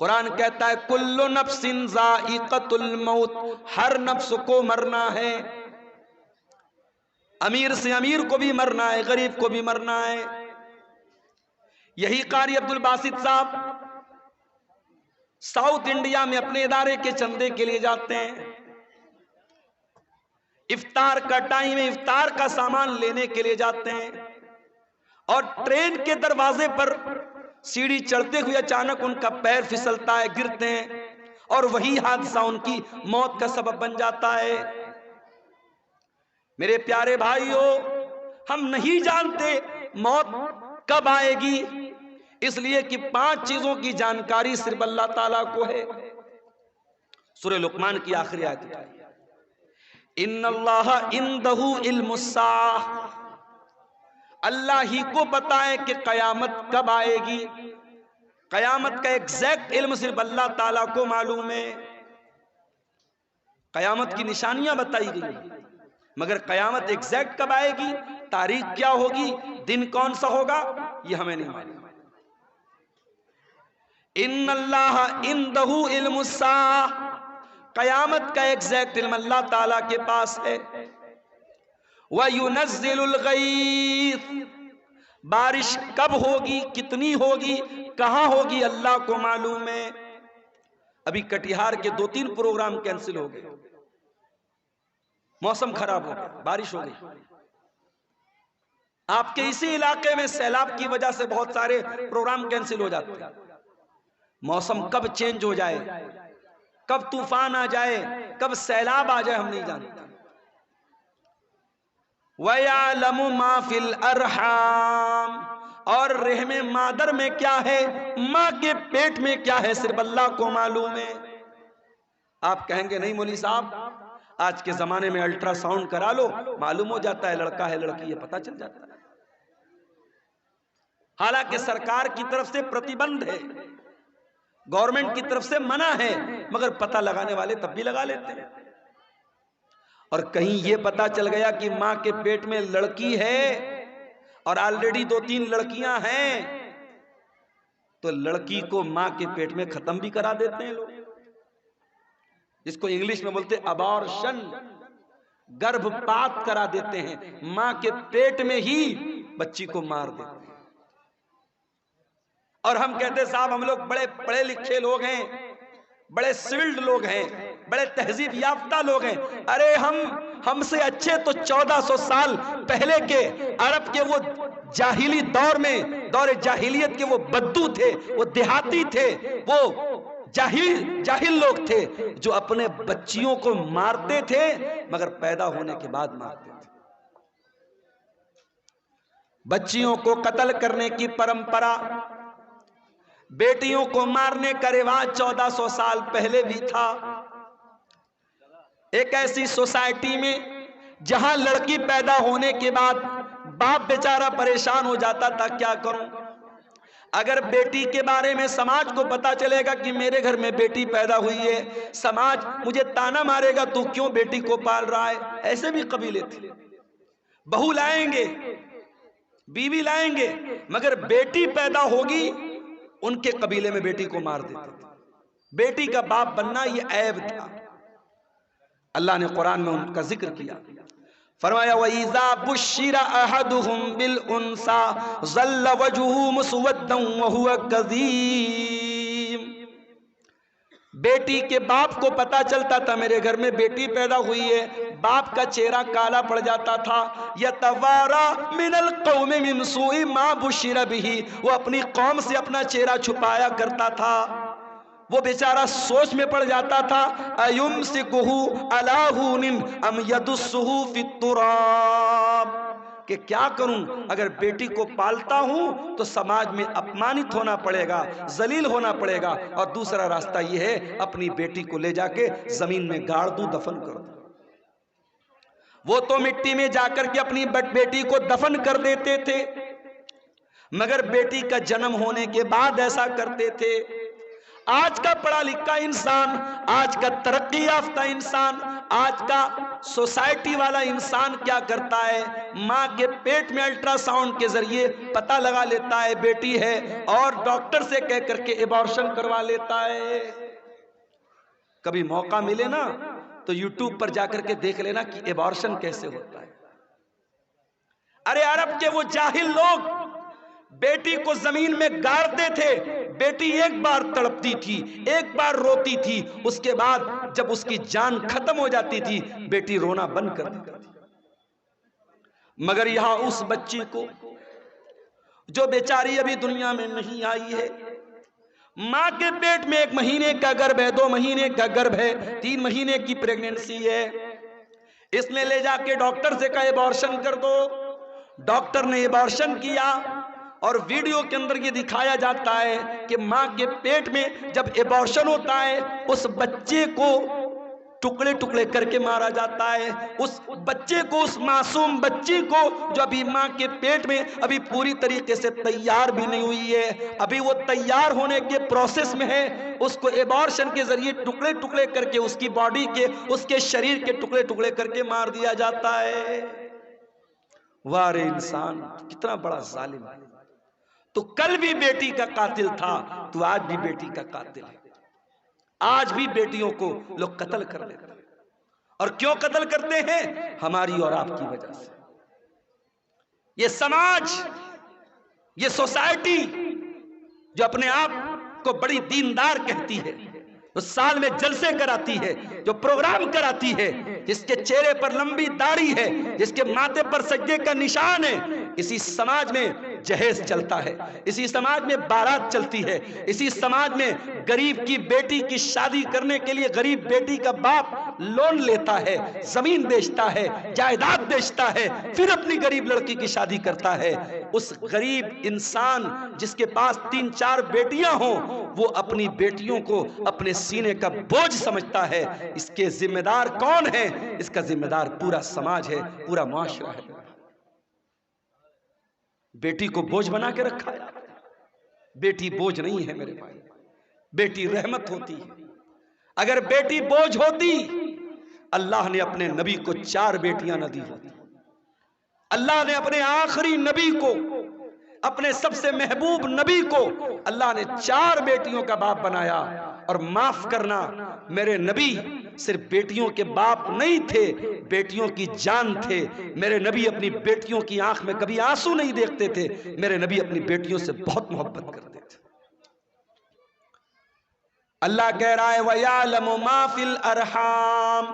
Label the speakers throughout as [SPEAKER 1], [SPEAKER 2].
[SPEAKER 1] قرآن کہتا ہے کل نفس ذائقۃ الموت، ہر نفس کو مرنا ہے، امیر سے امیر کو بھی مرنا ہے، غریب کو بھی مرنا ہے۔ یہی قاری عبد الباسط صاحب ساؤتھ انڈیا میں اپنے ادارے کے چندے کے لیے جاتے ہیں، افطار کا ٹائم ہے، افطار کا سامان لینے کے لیے جاتے ہیں، اور ٹرین کے دروازے پر سیڑھی چڑھتے ہوئے اچانک ان کا پیر پھسلتا ہے، گرتے ہیں، اور وہی حادثہ ان کی موت کا سبب بن جاتا ہے۔ میرے پیارے بھائیوں، ہم نہیں جانتے موت کب آئے گی، اس لیے کہ 5 چیزوں کی جانکاری صرف اللہ تعالیٰ کو ہے۔ سورہ لقمان کی آخری آیت ہے، ان اللہ عندہ علم الساعہ، اللہ ہی کو پتا ہے کہ قیامت کب آئے گی۔ قیامت کا ایگزیکٹ علم صرف اللہ تعالیٰ کو معلوم ہے۔ قیامت کی نشانیاں بتائی گئی، مگر قیامت ایگزیکٹ کب آئے گی، تاریخ کیا ہوگی، دن کون سا ہوگا، یہ ہمیں نہیں معلوم۔ ان اللہ عندہ علم الساعہ، قیامت کا ایگزیکٹ علم اللہ تعالیٰ کے پاس ہے۔ وَيُنَزِّلُ الْغَيْثَ، بارش کب ہوگی، کتنی ہوگی، کہاں ہوگی، اللہ کو معلوم ہے۔ ابھی کٹیہار کے 2-3 پروگرام کینسل ہو گئے، موسم خراب ہو گیا، بارش ہو گئی۔ آپ کے اسی علاقے میں سیلاب کی وجہ سے بہت سارے پروگرام کینسل ہو جاتے ہیں۔ موسم کب چینج ہو جائے، کب طوفان آ جائے، کب سیلاب آ جائے، ہم نہیں جانتے۔ وَيَعْلَمُ مَا فِي الْأَرْحَامِ، اور رحم مادر میں کیا ہے، ماں کے پیٹ میں کیا ہے، صرف اللہ کو معلوم ہے۔ آپ کہیں گے نہیں مولوی صاحب، آج کے زمانے میں الٹرا ساؤنڈ کرا لو، معلوم ہو جاتا ہے لڑکا ہے لڑکی، یہ پتہ چل جاتا ہے۔ حالانکہ سرکار کی طرف سے پرتیبندھ ہے، گورنمنٹ کی طرف سے منع ہے، مگر پتہ لگانے والے تب بھی لگا لیتے ہیں۔ اور کہیں یہ پتہ چل گیا کہ ماں کے پیٹ میں لڑکی ہے اور آلریڈی 2-3 لڑکیاں ہیں، تو لڑکی کو ماں کے پیٹ میں ختم بھی کرا دیتے ہیں لوگ، جس کو انگلش میں بولتے ابارشن، گربھ پات کرا دیتے ہیں، ماں کے پیٹ میں ہی بچی کو مار دیتے ہیں۔ اور ہم کہتے ہیں صاحب ہم لوگ بڑے پڑھے لکھے لوگ ہیں، بڑے سولڈ لوگ ہیں، بڑے تہذیب یافتہ لوگ ہیں۔ ارے ہم سے اچھے تو 1400 سال پہلے کے عرب کے وہ جاہلی دور میں، دور جاہلیت کے وہ بدو تھے، وہ دیہاتی تھے، وہ جاہل لوگ تھے جو اپنے بچیوں کو مارتے تھے، مگر پیدا ہونے کے بعد مارتے تھے۔ بچیوں کو قتل کرنے کی پرمپرا، بیٹیوں کو مارنے کا رواج 1400 سال پہلے بھی تھا۔ ایک ایسی سوسائٹی میں جہاں لڑکی پیدا ہونے کے بعد باپ بیچارہ پریشان ہو جاتا تھا، کیا کروں؟ اگر بیٹی کے بارے میں سماج کو پتا چلے گا کہ میرے گھر میں بیٹی پیدا ہوئی ہے، سماج مجھے تانا مارے گا، تو کیوں بیٹی کو پال رہا ہے۔ ایسے بھی قبیلے تھے، بہو لائیں گے، بیوی لائیں گے، مگر بیٹی پیدا ہوگی ان کے قبیلے میں بیٹی کو مار دیتے تھے۔ بیٹی کا باپ بننا یہ عیب تھا۔ اللہ نے قرآن میں ان کا ذکر کیا، فرمایا وَإِذَا بُشِّرَ أَحَدُهُمْ بِالْأُنْثَى ظَلَّ وَجْهُهُ مُسْوَدًّا وَهُوَ كَظِيمٌ۔ بیٹی کے باپ کو پتا چلتا تھا میرے گھر میں بیٹی پیدا ہوئی ہے، باپ کا چہرہ کالا پڑ جاتا تھا۔ يَتَوَارَى مِنَ الْقَوْمِ مِنْ سُوءِ مَا بُشِّرَ بِهِ، وہ اپنی قوم سے اپنا چہرہ چھپایا کرتا تھا۔ وہ بیچارہ سوچ میں پڑ جاتا تھا أَيُمْسِكُهُ عَلَىٰ هُونٍ أَمْ يَدُسُّهُ فِي التُّرَابِ، کہ کیا کروں، اگر بیٹی کو پالتا ہوں تو سماج میں اپمانت ہونا پڑے گا، ذلیل ہونا پڑے گا، اور دوسرا راستہ یہ ہے اپنی بیٹی کو لے جا کے زمین میں گاڑ دوں، دفن کر دوں۔ وہ تو مٹی میں جا کر کے اپنی بیٹی کو دفن کر دیتے تھے، مگر بیٹی کا جنم ہونے کے بعد ایسا کرتے تھے۔ آج کا پڑھا لکھا انسان، آج کا ترقی یافتہ انسان، آج کا سوسائٹی والا انسان کیا کرتا ہے؟ ماں کے پیٹ میں الٹرا ساؤنڈ کے ذریعے پتہ لگا لیتا ہے بیٹی ہے، اور ڈاکٹر سے کہہ کر کے ایبارشن کروا لیتا ہے۔ کبھی موقع ملے نا تو یوٹیوب پر جا کر کے دیکھ لینا کہ ایبارشن کیسے ہوتا ہے۔ ارے عرب کے وہ جاہل لوگ بیٹی کو زمین میں گاڑتے تھے، بیٹی ایک بار تڑپتی تھی، ایک بار روتی تھی، اس کے بعد جب اس کی جان ختم ہو جاتی تھی بیٹی رونا بند کر دیتی تھی۔ مگر یہاں اس بچی کو جو بیچاری ابھی دنیا میں نہیں آئی ہے، ماں کے پیٹ میں 1 مہینے کا گربھ ہے، 2 مہینے کا گربھ ہے، 3 مہینے کی پریگننسی ہے، اس نے لے جا کے ڈاکٹر سے کہا ایبارشن کر دو۔ ڈاکٹر نے ایبارشن کیا، اور ویڈیو کے اندر یہ دکھایا جاتا ہے کہ ماں کے پیٹ میں جب ایبارشن ہوتا ہے اس بچے کو ٹکڑے ٹکڑے کر کے مارا جاتا ہے، اس بچے کو، اس معصوم بچی کو جو ابھی ماں کے پیٹ میں ابھی پوری طریقے سے تیار بھی نہیں ہوئی ہے، ابھی وہ تیار ہونے کے پروسیس میں ہے، اس کو ایبارشن کے ذریعے ٹکڑے ٹکڑے کر کے اس کی باڈی کے، اس کے شریر کے ٹکڑے ٹکڑے کر کے مار دیا جاتا ہے۔ وارے انسان کتنا بڑا ظالم ہے! تو کل بھی بیٹی کا قاتل تھا، تو آج بھی بیٹی کا قاتل ہے۔ آج بھی بیٹیوں کو لوگ قتل کر لیتے ہیں، اور کیوں قتل کرتے ہیں؟ ہماری اور آپ کی وجہ سے۔ یہ سماج، یہ سوسائٹی جو اپنے آپ کو بڑی دیندار کہتی ہے، جو سال میں جلسے کراتی ہے، جو پروگرام کراتی ہے، جس کے چہرے پر لمبی داڑھی ہے، جس کے ماتھے پر سجدے کا نشان ہے، اسی سماج میں جہیز چلتا ہے، اسی سماج میں بارات چلتی ہے، اسی سماج میں غریب کی بیٹی کی شادی کرنے کے لیے غریب بیٹی کا باپ لون لیتا ہے، زمین بیچتا ہے، جائیداد بیچتا ہے، پھر اپنی غریب لڑکی کی شادی کرتا ہے۔ اس غریب انسان جس کے پاس 3-4 بیٹیاں ہوں، وہ اپنی بیٹیوں کو اپنے سینے کا بوجھ سمجھتا ہے۔ اس کے ذمہ دار کون ہے؟ اس کا ذمہ دار پورا سماج ہے، پورا معاشرہ ہے۔ بیٹی کو بوجھ بنا کے رکھا ہے۔ بیٹی بوجھ نہیں ہے میرے بھائی، بیٹی رحمت ہوتی ہے۔ اگر بیٹی بوجھ ہوتی، اللہ نے اپنے نبی کو 4 بیٹیاں نہ دی ہوتی۔ اللہ نے اپنے آخری نبی کو، اپنے سب سے محبوب نبی کو اللہ نے 4 بیٹیوں کا باپ بنایا۔ اور معاف کرنا، میرے نبی صرف بیٹیوں کے باپ نہیں تھے، بیٹیوں کی جان تھے۔ میرے نبی اپنی بیٹیوں کی آنکھ میں کبھی آنسو نہیں دیکھتے تھے، میرے نبی اپنی بیٹیوں سے بہت محبت کرتے تھے۔ اللہ کہہ رہا ہے وَيَعْلَمُ مَا فِي الْأَرْحَامِ،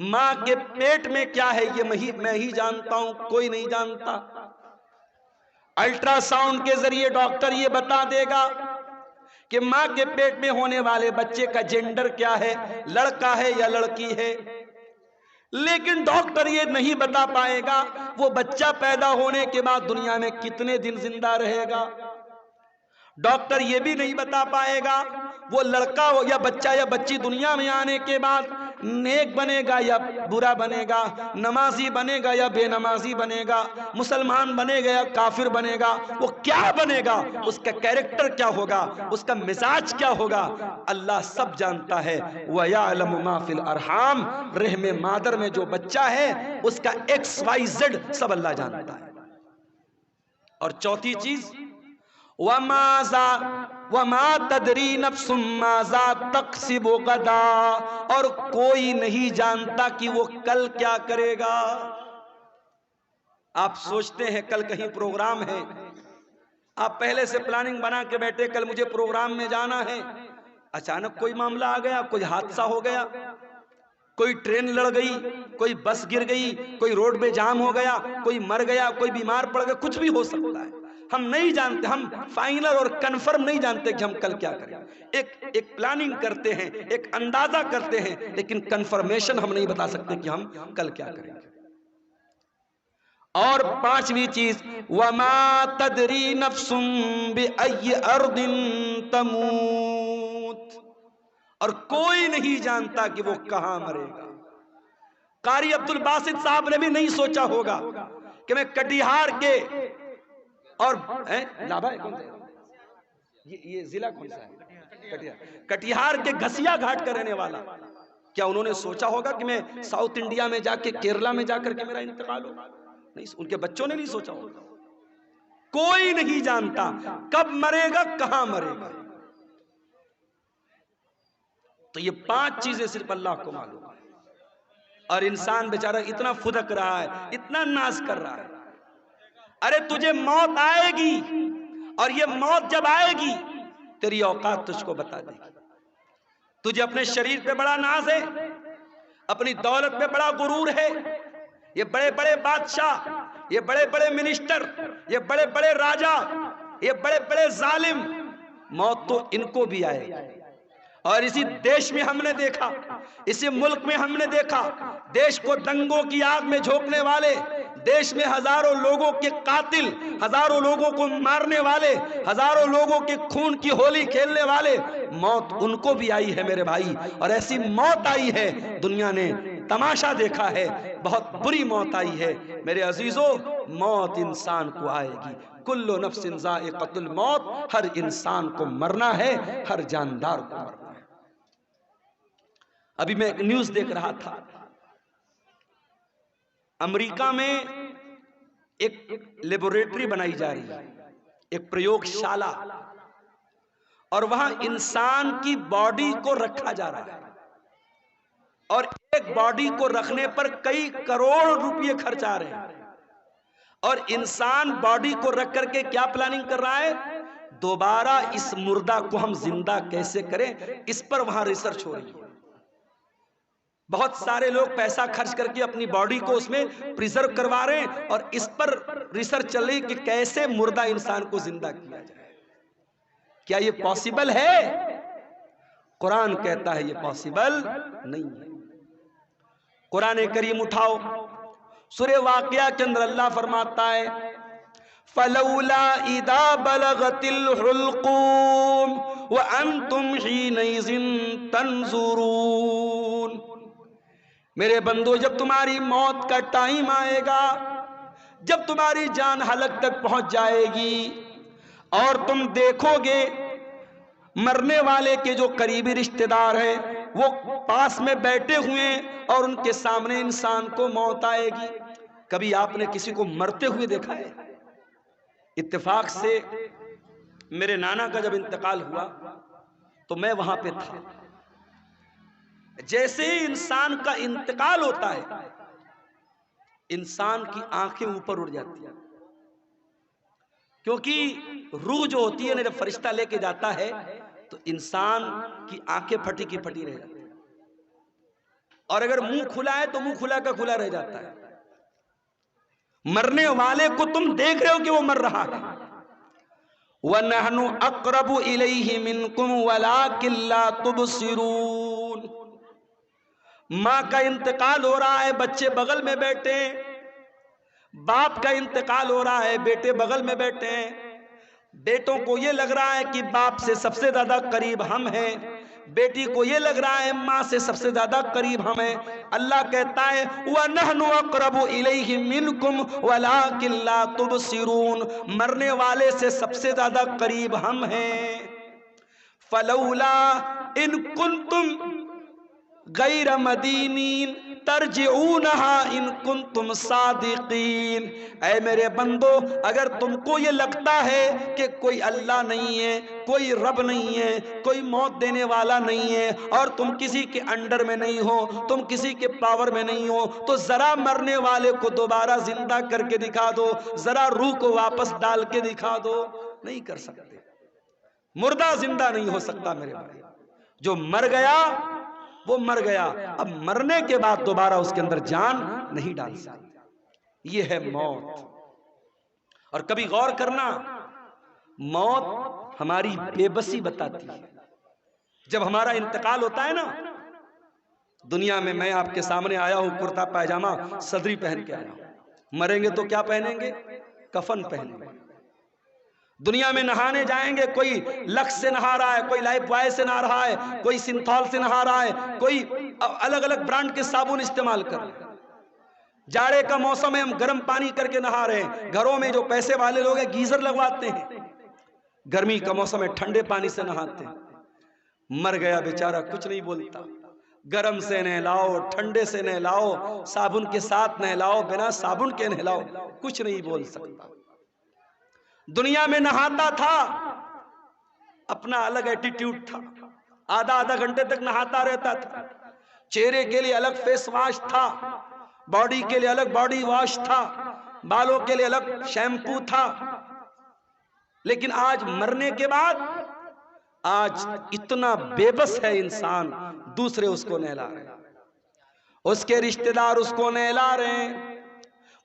[SPEAKER 1] ماں کے پیٹ میں کیا ہے یہ میں ہی جانتا ہوں، کوئی نہیں جانتا۔ الٹرا ساؤنڈ کے ذریعے ڈاکٹر یہ بتا دے گا کہ ماں کے پیٹ میں ہونے والے بچے کا جینڈر کیا ہے، لڑکا ہے یا لڑکی ہے، لیکن ڈاکٹر یہ نہیں بتا پائے گا وہ بچہ پیدا ہونے کے بعد دنیا میں کتنے دن زندہ رہے گا۔ ڈاکٹر یہ بھی نہیں بتا پائے گا وہ لڑکا ہو یا بچہ یا بچی دنیا میں آنے کے بعد نیک بنے گا یا برا بنے گا، نمازی بنے گا یا بے نمازی بنے گا، مسلمان بنے گا یا کافر بنے گا، وہ کیا بنے گا، اس کا کیریکٹر کیا ہوگا، اس کا مزاج کیا ہوگا، اللہ سب جانتا ہے۔ وَيَعْلَمُ مَا فِي الْأَرْحَامِ، رحم مادر میں جو بچہ ہے اس کا XYZ سب اللہ جانتا ہے۔ اور چوتھی چیز وَمَا تَدْرِي نَفْسٌ مَاذَا تَكْسِبُ غَدًا، اور کوئی نہیں جانتا کہ وہ کل کیا کرے گا۔ آپ سوچتے ہیں کل کہیں پروگرام ہے، آپ پہلے سے پلاننگ بنا کے بیٹھے کل مجھے پروگرام میں جانا ہے، اچانک کوئی معاملہ آ گیا، کوئی حادثہ ہو گیا، کوئی ٹرین لڑ گئی، کوئی بس گر گئی، کوئی روڈ پہ جام ہو گیا، کوئی مر گیا، کوئی بیمار پڑ گیا، کچھ بھی ہو سکتا ہے۔ ہم نہیں جانتے، ہم فائنل اور کنفرم نہیں جانتے کہ ہم کل کیا کریں۔ ایک پلاننگ کرتے ہیں، ایک اندازہ کرتے ہیں، لیکن کنفرمیشن ہم نہیں بتا سکتے کہ ہم کل کیا کریں گے۔ اور 5ویں چیز وَمَا تَدْرِي نَفْسٌ بِأَيِّ أَرْضٍ تَمُوتُ، اور کوئی نہیں جانتا کہ وہ کہاں مرے گا۔ قاری عبد الباسط صاحب نے بھی نہیں سوچا ہوگا کہ میں کٹیہار کے اور یہ ضلع کون سا ہے؟ کٹیہار کے گھسیا گھاٹ کا رہنے والا. کیا انہوں نے سوچا ہوگا کہ میں ساؤتھ انڈیا میں جا کے کیرلا میں جا کر کے میرا انتقال ہو؟ نہیں، ان کے بچوں نے نہیں سوچا ہوگا. کوئی نہیں جانتا کب مرے گا، کہاں مرے گا. تو یہ 5 چیزیں صرف اللہ کو معلوم ہے. اور انسان بیچارہ اتنا فدک رہا ہے، اتنا ناز کر رہا ہے. ارے تجھے موت آئے گی، اور یہ موت جب آئے گی تیری اوقات تجھ کو بتا دے گی. تجھے اپنے شریر پہ بڑا ناز ہے، اپنی دولت پہ بڑا غرور ہے. یہ بڑے بڑے بادشاہ، یہ بڑے بڑے منسٹر، یہ بڑے بڑے راجا، یہ بڑے بڑے ظالم، موت تو ان کو بھی آئے گی. اور اسی دیش میں ہم نے دیکھا، اسی ملک میں ہم نے دیکھا، دیش کو دنگوں کی آگ میں جھونکنے والے، دیش میں ہزاروں لوگوں کے قاتل، ہزاروں لوگوں کو مارنے والے، ہزاروں لوگوں کے خون کی ہولی کھیلنے والے، موت ان کو بھی آئی ہے میرے بھائی. اور ایسی موت آئی ہے دنیا نے تماشا دیکھا ہے، بہت بری موت آئی ہے میرے عزیزو. موت انسان کو آئے گی. کل نفس ذائقۃ الموت، ہر انسان کو مرنا ہے، ہر جاندار کو مرنا ہے. ابھی میں ایک نیوز دیکھ رہا تھا، امریکہ میں ایک لیبوریٹری بنائی جا رہی ہے، ایک پریوگ شالہ، اور وہاں انسان کی باڈی کو رکھا جا رہا ہے. اور ایک باڈی کو رکھنے پر کئی کروڑ روپے خرچ آ رہے ہیں. اور انسان باڈی کو رکھ کر کے کیا پلاننگ کر رہا ہے؟ دوبارہ اس مردہ کو ہم زندہ کیسے کریں، اس پر وہاں ریسرچ ہو رہی ہے. بہت سارے لوگ پیسہ خرچ کر کے اپنی باڈی کو اس میں پریزرو کروا رہے ہیں، اور اس پر ریسرچ چل رہی کہ کیسے مردہ انسان کو زندہ کیا جائے. کیا یہ پاسبل ہے؟ قرآن کہتا ہے یہ پاسبل نہیں ہے. قرآن کریم اٹھاؤ، سورہ واقعہ کے اندر اللہ فرماتا ہے فَلَوْلَا إِذَا بَلَغَتِ الْحُلْقُومَ وَأَنْتُمْ حِينَئِذٍ تَنْظُرُونَ. میرے بندو، جب تمہاری موت کا ٹائم آئے گا، جب تمہاری جان حلق تک پہنچ جائے گی، اور تم دیکھو گے مرنے والے کے جو قریبی رشتہ دار ہیں وہ پاس میں بیٹھے ہوئے ہیں، اور ان کے سامنے انسان کو موت آئے گی. کبھی آپ نے کسی کو مرتے ہوئے دیکھا ہے؟ اتفاق سے میرے نانا کا جب انتقال ہوا تو میں وہاں پہ تھا. جیسے ہی انسان کا انتقال ہوتا ہے، انسان کی آنکھیں اوپر اڑ جاتی ہیں، کیونکہ روح جو ہوتی ہے نا، جب فرشتہ لے کے جاتا ہے تو انسان کی آنکھیں پھٹی کی پھٹی رہ جاتی ہیں، اور اگر منہ کھلا ہے تو منہ کھلا کا کھلا رہ جاتا ہے. مرنے والے کو تم دیکھ رہے ہو کہ وہ مر رہا ہے. وَنَحْنُ أَقْرَبُ إِلَيْهِ مِنْكُمْ وَلَكِنْ لَا تُبْصِرُونَ. ماں کا انتقال ہو رہا ہے، بچے بغل میں بیٹھے ہیں. باپ کا انتقال ہو رہا ہے، بیٹے بغل میں بیٹھے ہیں. بیٹوں کو یہ لگ رہا ہے کہ باپ سے سب سے زیادہ قریب ہم ہیں، بیٹی کو یہ لگ رہا ہے ماں سے سب سے زیادہ قریب ہم ہیں. اللہ کہتا ہے وَنَحْنُ أَقْرَبُ إِلَيْهِ مِنْكُمْ وَلَكِنْ لَا تُبْصِرُونَ. مرنے والے سے سب سے زیادہ قریب ہم ہیں. فَلَوْلَا إِن كُنْتُمْ غَيْرَ مَدِينِينَ تَرْجِعُونَهَا إِن كُنْتُمْ صَادِقِينَ. اے میرے بندو، اگر تم کو یہ لگتا ہے کہ کوئی اللہ نہیں ہے، کوئی رب نہیں ہے، کوئی موت دینے والا نہیں ہے، اور تم کسی کے انڈر میں نہیں ہو، تم کسی کے پاور میں نہیں ہو، تو ذرا مرنے والے کو دوبارہ زندہ کر کے دکھا دو، ذرا روح کو واپس ڈال کے دکھا دو. نہیں کر سکتے. مردہ زندہ نہیں ہو سکتا میرے بھائی. جو مر گیا وہ مر گیا، اب مرنے کے بعد دوبارہ اس کے اندر جان نہیں ڈال سکتے. یہ ہے موت. اور کبھی غور کرنا، موت ہماری بے بسی بتاتی ہے. جب ہمارا انتقال ہوتا ہے نا دنیا میں آپ کے سامنے آیا ہوں کرتا پائجامہ صدری پہن کے آیا ہوں. مریں گے تو کیا پہنیں گے؟ کفن پہنیں گے. دنیا میں نہانے جائیں گے، کوئی لکس سے نہا رہا ہے، کوئی لائف بوائے سے نہا رہا ہے، کوئی سنتھول سے نہا رہا ہے، کوئی الگ الگ برانڈ کے صابن استعمال کر رہے ہیں. جاڑے کا موسم ہے، ہم گرم پانی کر کے نہا رہے ہیں. گھروں میں جو پیسے والے لوگ ہیں گیزر لگواتے ہیں. گرمی کا موسم ہے، ٹھنڈے پانی سے نہاتے ہیں. مر گیا بیچارہ، کچھ نہیں بولتا. گرم سے نہلاؤ، ٹھنڈے سے نہلاؤ، صابن کے ساتھ نہلاؤ، بنا صابن کے نہلاؤ، کچھ نہیں بول سکتا. دنیا میں نہاتا تھا، اپنا الگ ایٹیٹیوڈ تھا، آدھا گھنٹے تک نہاتا رہتا تھا. چہرے کے لیے الگ فیس واش تھا، باڈی کے لیے الگ باڈی واش تھا، بالوں کے لیے الگ شیمپو تھا. لیکن آج مرنے کے بعد آج اتنا بے بس ہے انسان، دوسرے اس کو نہلا رہے ہیں، اس کے رشتہ دار اس کو نہلا رہے ہیں.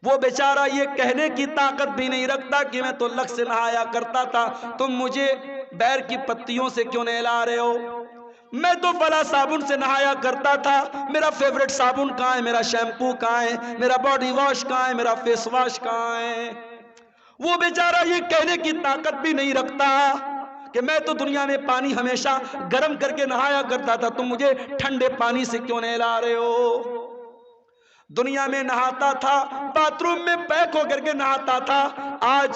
[SPEAKER 1] وہ بیچارہ یہ کہنے کی طاقت بھی نہیں رکھتا کہ میں تو لگ سے نہایا کرتا تھا، تم مجھے بیر کی پتیوں سے کیوں نہلا رہے ہو؟ میں تو فلاں صابن سے نہایا کرتا تھا، میرا فیوریٹ صابن کہاں ہے، میرا شیمپو کہاں ہے، میرا باڈی واش کہاں ہے، میرا فیس واش کہاں ہے؟ وہ بیچارہ یہ کہنے کی طاقت بھی نہیں رکھتا کہ میں تو دنیا میں پانی ہمیشہ گرم کر کے نہایا کرتا تھا، تم مجھے ٹھنڈے پانی سے کیوں نہلا رہے ہو؟ دنیا میں نہاتا تھا، باتھ روم میں پیک ہو کر کے نہاتا تھا، آج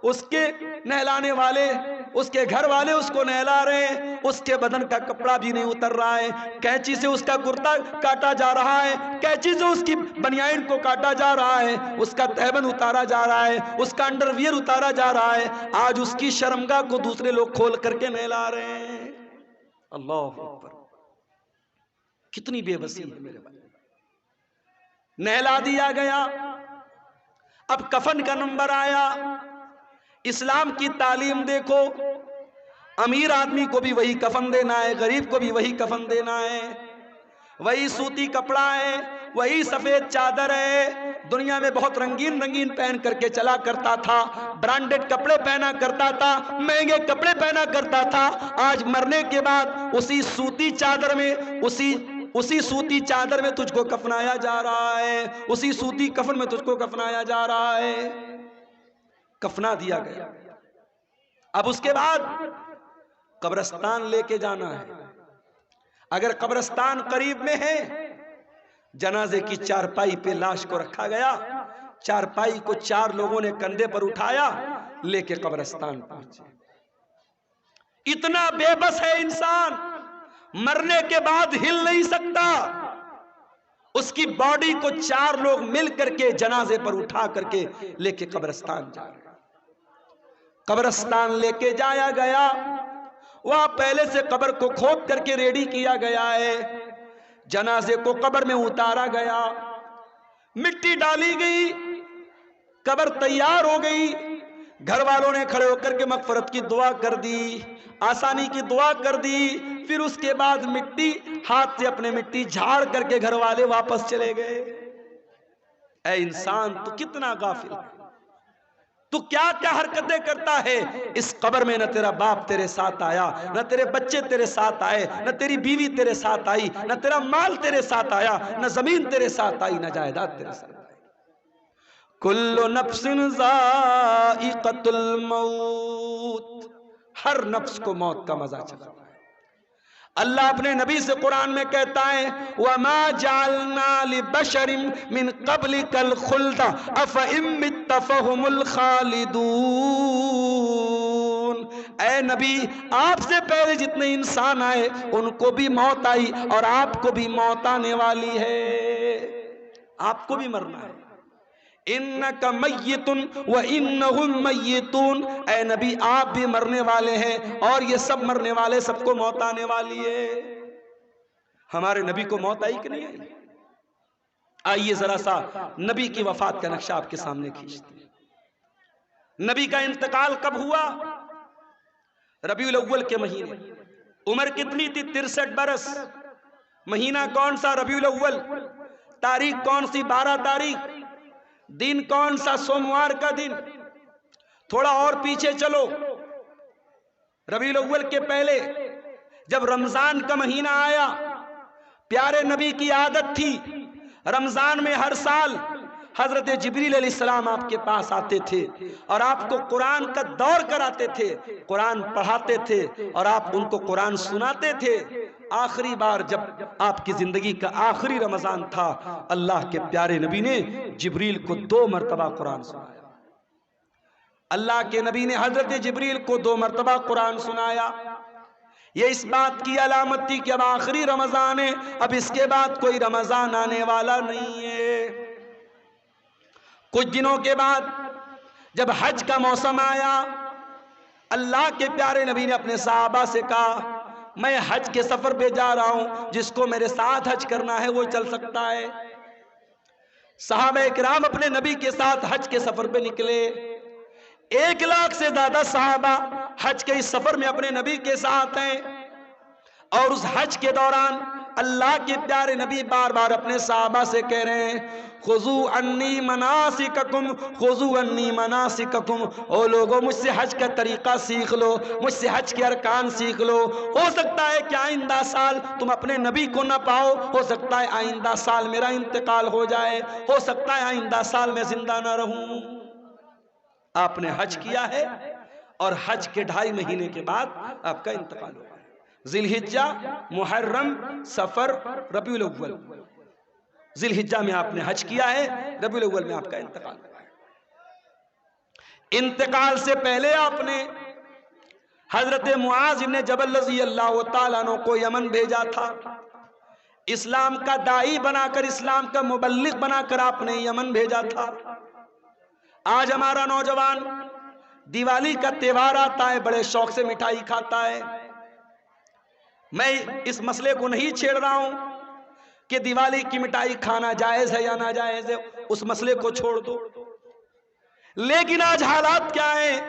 [SPEAKER 1] اس کے نہلانے والے، اس کے گھر والے اس کو نہلا رہے ہیں، اس کے بدن کا کپڑا بھی نہیں اتر رہا ہے، کینچی سے اس کا کرتا کاٹا جا رہا ہے، کینچی سے اس کی بنیان کو کاٹا جا رہا ہے، اس کا تہبند اتارا جا رہا ہے، اس کا انڈر ویئر اتارا جا رہا ہے. آج اس کی شرمگاہ کو دوسرے لوگ کھول کر کے نہلا رہے ہیں. اللہ اکبر، کتنی بے بسی ہے میرے بھائی. نہلا دیا گیا. اب کفن کا نمبر آیا. اسلام کی تعلیم دیکھو، امیر آدمی کو بھی وہی کفن دینا ہے، غریب کو بھی وہی کفن دینا ہے، وہی سوتی کپڑا ہے، وہی سفید چادر ہے. دنیا میں بہت رنگین پہن کر کے چلا کرتا تھا، برانڈڈ کپڑے پہنا کرتا تھا، مہنگے کپڑے پہنا کرتا تھا. آج مرنے کے بعد اسی سوتی چادر میں، اسی سوتی چادر میں تجھ کو کفنایا جا رہا ہے، اسی سوتی کفن میں تجھ کو کفنایا جا رہا ہے. کفنا دیا گیا. اب اس کے بعد قبرستان لے کے جانا ہے. اگر قبرستان قریب میں ہے، جنازے کی چارپائی پہ لاش کو رکھا گیا، چارپائی کو 4 لوگوں نے کندھے پر اٹھایا، لے کے قبرستان پہنچے. اتنا بے بس ہے انسان، مرنے کے بعد ہل نہیں سکتا. اس کی باڈی کو 4 لوگ مل کر کے جنازے پر اٹھا کر کے لے کے قبرستان جا رہے. قبرستان لے کے جایا گیا، وہاں پہلے سے قبر کو کھود کر کے ریڈی کیا گیا ہے. جنازے کو قبر میں اتارا گیا، مٹی ڈالی گئی، قبر تیار ہو گئی. گھر والوں نے کھڑے ہو کر کے مغفرت کی دعا کر دی، آسانی کی دعا کر دی. پھر اس کے بعد مٹی ہاتھ سے اپنے مٹی جھاڑ کر کے گھر والے واپس چلے گئے. اے انسان، تو کتنا غافل ہے، تو کیا کیا حرکتیں کرتا ہے. اس قبر میں نہ تیرا باپ تیرے ساتھ آیا، نہ تیرے بچے تیرے ساتھ آئے، نہ تیری بیوی تیرے ساتھ آئی، نہ تیرا مال تیرے ساتھ آیا، نہ زمین تیرے ساتھ آئی، نہ جائیداد تیرے ساتھ آئی. کل نفس ذائقۃ الموت، ہر نفس کو موت کا مزہ چکھنا ہے. اللہ اپنے نبی سے قرآن میں کہتا ہے وَمَا جَعَلْنَا لِبَشَرٍ مِّن قَبْلِكَ الْخُلْدَ أَفَإِن مِّتَّ فَهُمُ الْخَالِدُونَ. اے نبی، آپ سے پہلے جتنے انسان آئے ان کو بھی موت آئی اور آپ کو بھی موت آنے والی ہے، آپ کو بھی مرنا ہے. انک میت وانہم میتون، اے نبی آپ بھی مرنے والے ہیں اور یہ سب مرنے والے، سب کو موت آنے والی ہے. ہمارے نبی کو موت آئی کہ نہیں آئی؟ آئیے ذرا سا نبی کی وفات کا نقشہ آپ کے سامنے کھینچتے ہیں. نبی کا انتقال کب ہوا؟ ربیع الاول کے مہینے. عمر کتنی تھی؟ 63 برس. مہینہ کون سا؟ ربیع الاول. تاریخ کون سی؟ 12 تاریخ. دن کون سا؟ سوموار کا دن. تھوڑا اور پیچھے چلو، ربیع الاول کے پہلے جب رمضان کا مہینہ آیا، پیارے نبی کی عادت تھی رمضان میں ہر سال حضرت جبریل علیہ السلام آپ کے پاس آتے تھے اور آپ کو قرآن کا دور کراتے تھے، قرآن پڑھاتے تھے اور آپ ان کو قرآن سناتے تھے. آخری بار جب آپ کی زندگی کا آخری رمضان تھا، اللہ کے پیارے نبی نے جبریل کو 2 مرتبہ قرآن سنایا. اللہ کے نبی نے حضرت جبریل کو 2 مرتبہ قرآن سنایا. یہ اس بات کی علامت تھی کہ اب آخری رمضان ہے، اب اس کے بعد کوئی رمضان آنے والا نہیں ہے. کچھ دنوں کے بعد جب حج کا موسم آیا، اللہ کے پیارے نبی نے اپنے صحابہ سے کہا میں حج کے سفر پہ جا رہا ہوں، جس کو میرے ساتھ حج کرنا ہے وہ چل سکتا ہے. صحابہ اکرام اپنے نبی کے ساتھ حج کے سفر پہ نکلے. 1 لاکھ سے زیادہ صحابہ حج کے اس سفر میں اپنے نبی کے ساتھ ہیں. اور اس حج کے دوران اللہ کے پیارے نبی بار بار اپنے صحابہ سے کہہ رہے ہیں خُذُوا عَنِّی مَنَاسِکَکُمْ خُذُوا عَنِّی مَنَاسِکَکُمْ. او لوگوں مجھ سے حج کا طریقہ سیکھ لو، مجھ سے حج کے ارکان سیکھ لو. ہو سکتا ہے کہ آئندہ سال تم اپنے نبی کو نہ پاؤ، ہو سکتا ہے آئندہ سال میرا انتقال ہو جائے، ہو سکتا ہے آئندہ سال میں زندہ نہ رہوں. آپ نے حج کیا ہے اور حج کے 2.5 مہینے کے بعد آپ کا انتقال ہوا. ذی الحجہ، محرم، سفر، ربیع الاول. ذی الحجہ میں آپ نے حج کیا ہے، ربیع الاول میں آپ کا انتقال ہوا ہے. انتقال سے پہلے آپ نے حضرت معاذ بن جبل رضی اللہ تعالیٰ عنہ کو یمن بھیجا تھا. اسلام کا داعی بنا کر، اسلام کا مبلغ بنا کر آپ نے یمن بھیجا تھا. آج ہمارا نوجوان دیوالی کا تہوار آتا ہے، بڑے شوق سے مٹھائی کھاتا ہے. میں اس مسئلے کو نہیں چھیڑ رہا ہوں کہ دیوالی کی مٹھائی کھانا جائز ہے یا ناجائز ہے، اس مسئلے کو چھوڑ دو. لیکن آج حالات کیا ہیں؟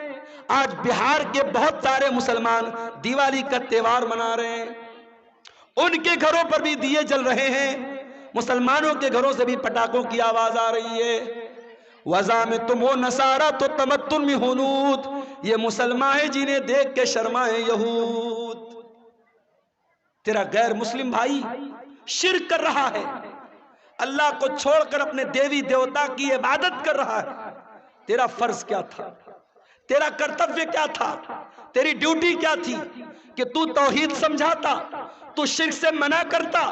[SPEAKER 1] آج بہار کے بہت سارے مسلمان دیوالی کا تہوار منا رہے ہیں، ان کے گھروں پر بھی دیے جل رہے ہیں، مسلمانوں کے گھروں سے بھی پٹاخوں کی آواز آ رہی ہے. وَذَا میں تم ہو نصارہ تو تمتن میں ہنود، یہ مسلمان ہیں جنہیں دیکھ کے شرمائیں یہود. تیرا غیر مسلم بھائی شرک کر رہا ہے، اللہ کو چھوڑ کر اپنے دیوی دیوتا کی عبادت کر رہا ہے. تیرا فرض کیا تھا؟ تیرا کرتویہ کیا تھا؟ تیری ڈیوٹی کیا تھی؟ کہ تو توحید سمجھاتا، تو شرک سے منع کرتا،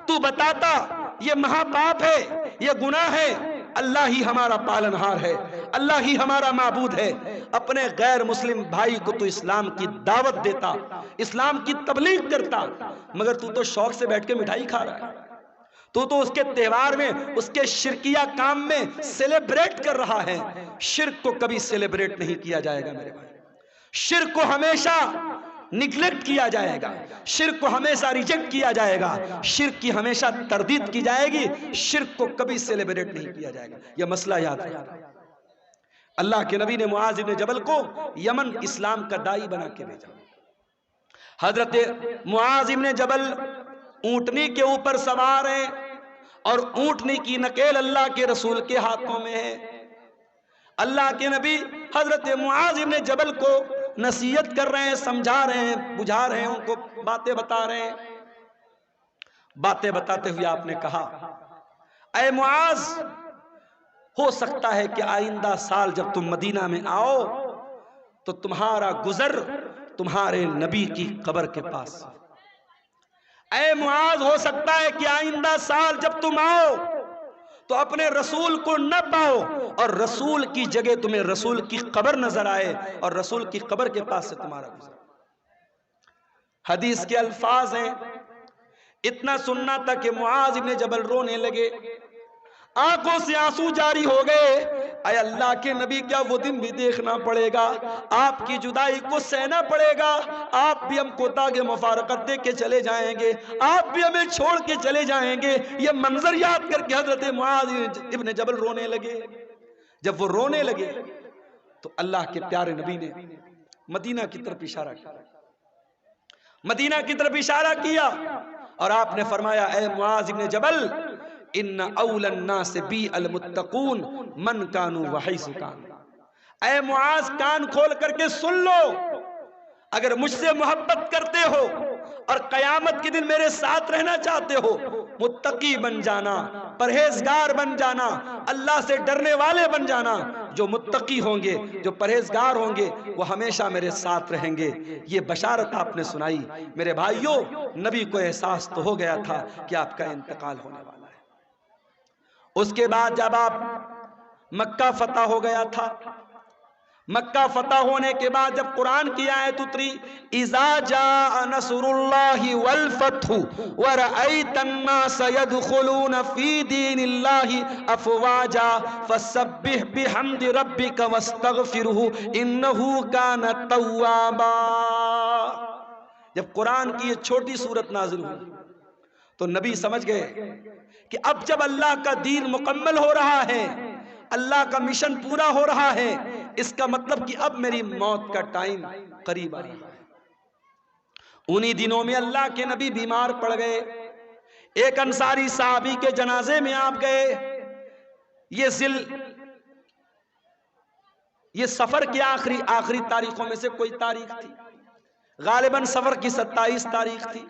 [SPEAKER 1] تو بتاتا یہ مہا پاپ ہے، یہ گناہ ہے، اللہ ہی ہمارا پالنہار ہے، اللہ ہی ہمارا معبود ہے. اپنے غیر مسلم بھائی کو تو اسلام کی دعوت دیتا، اسلام کی تبلیغ کرتا، مگر تو شوق سے بیٹھ کے مٹھائی کھا رہا ہے. تو اس کے تہوار میں، اس کے شرکیہ کام میں سیلیبریٹ کر رہا ہے. شرک کو کبھی سیلیبریٹ نہیں کیا جائے گا میرے بھائی. شرک کو ہمیشہ نگلیکٹ کیا جائے گا، شرک کو ہمیشہ ریجیکٹ کیا جائے گا، شرک کی ہمیشہ تردید کی جائے گی، شرک کو کبھی سیلیبریٹ نہیں کیا جائے گا. یہ مسئلہ یاد رکھنا. اللہ کے نبی نے معاذ بن جبل کو یمن اسلام کا داعی بنا کے بھیجا. حضرت معاذ بن جبل اونٹنی کے اوپر سوار ہیں اور اونٹنی کی نکیل اللہ کے رسول کے ہاتھوں میں ہے. اللہ کے نبی حضرت معاذ بن جبل کو نصیحت کر رہے ہیں، سمجھا رہے ہیں، بجھا رہے ہیں، ان کو باتیں بتا رہے ہیں. باتیں بتاتے ہوئے آپ نے کہا اے معاذ، ہو سکتا ہے کہ آئندہ سال جب تم مدینہ میں آؤ تو تمہارا گزر تمہارے نبی کی قبر کے پاس. اے معاذ، ہو سکتا ہے کہ آئندہ سال جب تم آؤ تو اپنے رسول کو نہ پاؤ اور رسول کی جگہ تمہیں رسول کی قبر نظر آئے اور رسول کی قبر کے پاس سے تمہارا گزر. حدیث کے الفاظ ہیں، اتنا سننا تھا کہ معاذ بن جبل رونے لگے، آنکھوں سے آنسو جاری ہو گئے. اے اللہ کے نبی، کیا وہ دن بھی دیکھنا پڑے گا؟ آپ کی جدائی کو سہنا پڑے گا، آپ بھی ہم کو داغ مفارقت دے کے چلے جائیں گے، آپ بھی ہمیں چھوڑ کے چلے جائیں گے. یہ منظر یاد کر کے حضرت معاذ ابن جبل رونے لگے. جب وہ رونے لگے تو اللہ کے پیارے نبی نے مدینہ کی طرف اشارہ کیا، مدینہ کی طرف اشارہ کیا اور آپ نے فرمایا اے معاذ ابن جبل، ان اول الناس بی المتقون من کانوا وحیث کانوا. اے معاذ، کان کھول کر کے سن لو، اگر مجھ سے محبت کرتے ہو اور قیامت کے دن میرے ساتھ رہنا چاہتے ہو، متقی بن جانا، پرہیزگار بن جانا، اللہ سے ڈرنے والے بن جانا. جو متقی ہوں گے، جو پرہیزگار ہوں گے، وہ ہمیشہ میرے ساتھ رہیں گے. یہ بشارت آپ نے سنائی. میرے بھائیوں، نبی کو احساس تو ہو گیا تھا کہ آپ کا انتقال ہونے والا ہے. اس کے بعد جب آپ مکہ فتح ہو گیا تھا، مکہ فتح ہونے کے بعد جب قرآن کی آیت اتری اذا جاء نصر اللہ والفتح ورأیت الناس يدخلون فی دین اللہ افواجا فسبح بحمد ربک واستغفرہ انہ کان توابا. جب قرآن کی یہ چھوٹی سورت نازل ہوئی تو نبی سمجھ گئے کہ اب جب اللہ کا دین مکمل ہو رہا ہے، اللہ کا مشن پورا ہو رہا ہے، اس کا مطلب کہ اب میری موت کا ٹائم قریب آ رہا ہے. انہی دنوں میں اللہ کے نبی بیمار پڑ گئے. ایک انصاری صحابی کے جنازے میں آپ گئے. یہ سفر کی آخری تاریخوں میں سے کوئی تاریخ تھی، غالباً سفر کی 27 تاریخ تھی.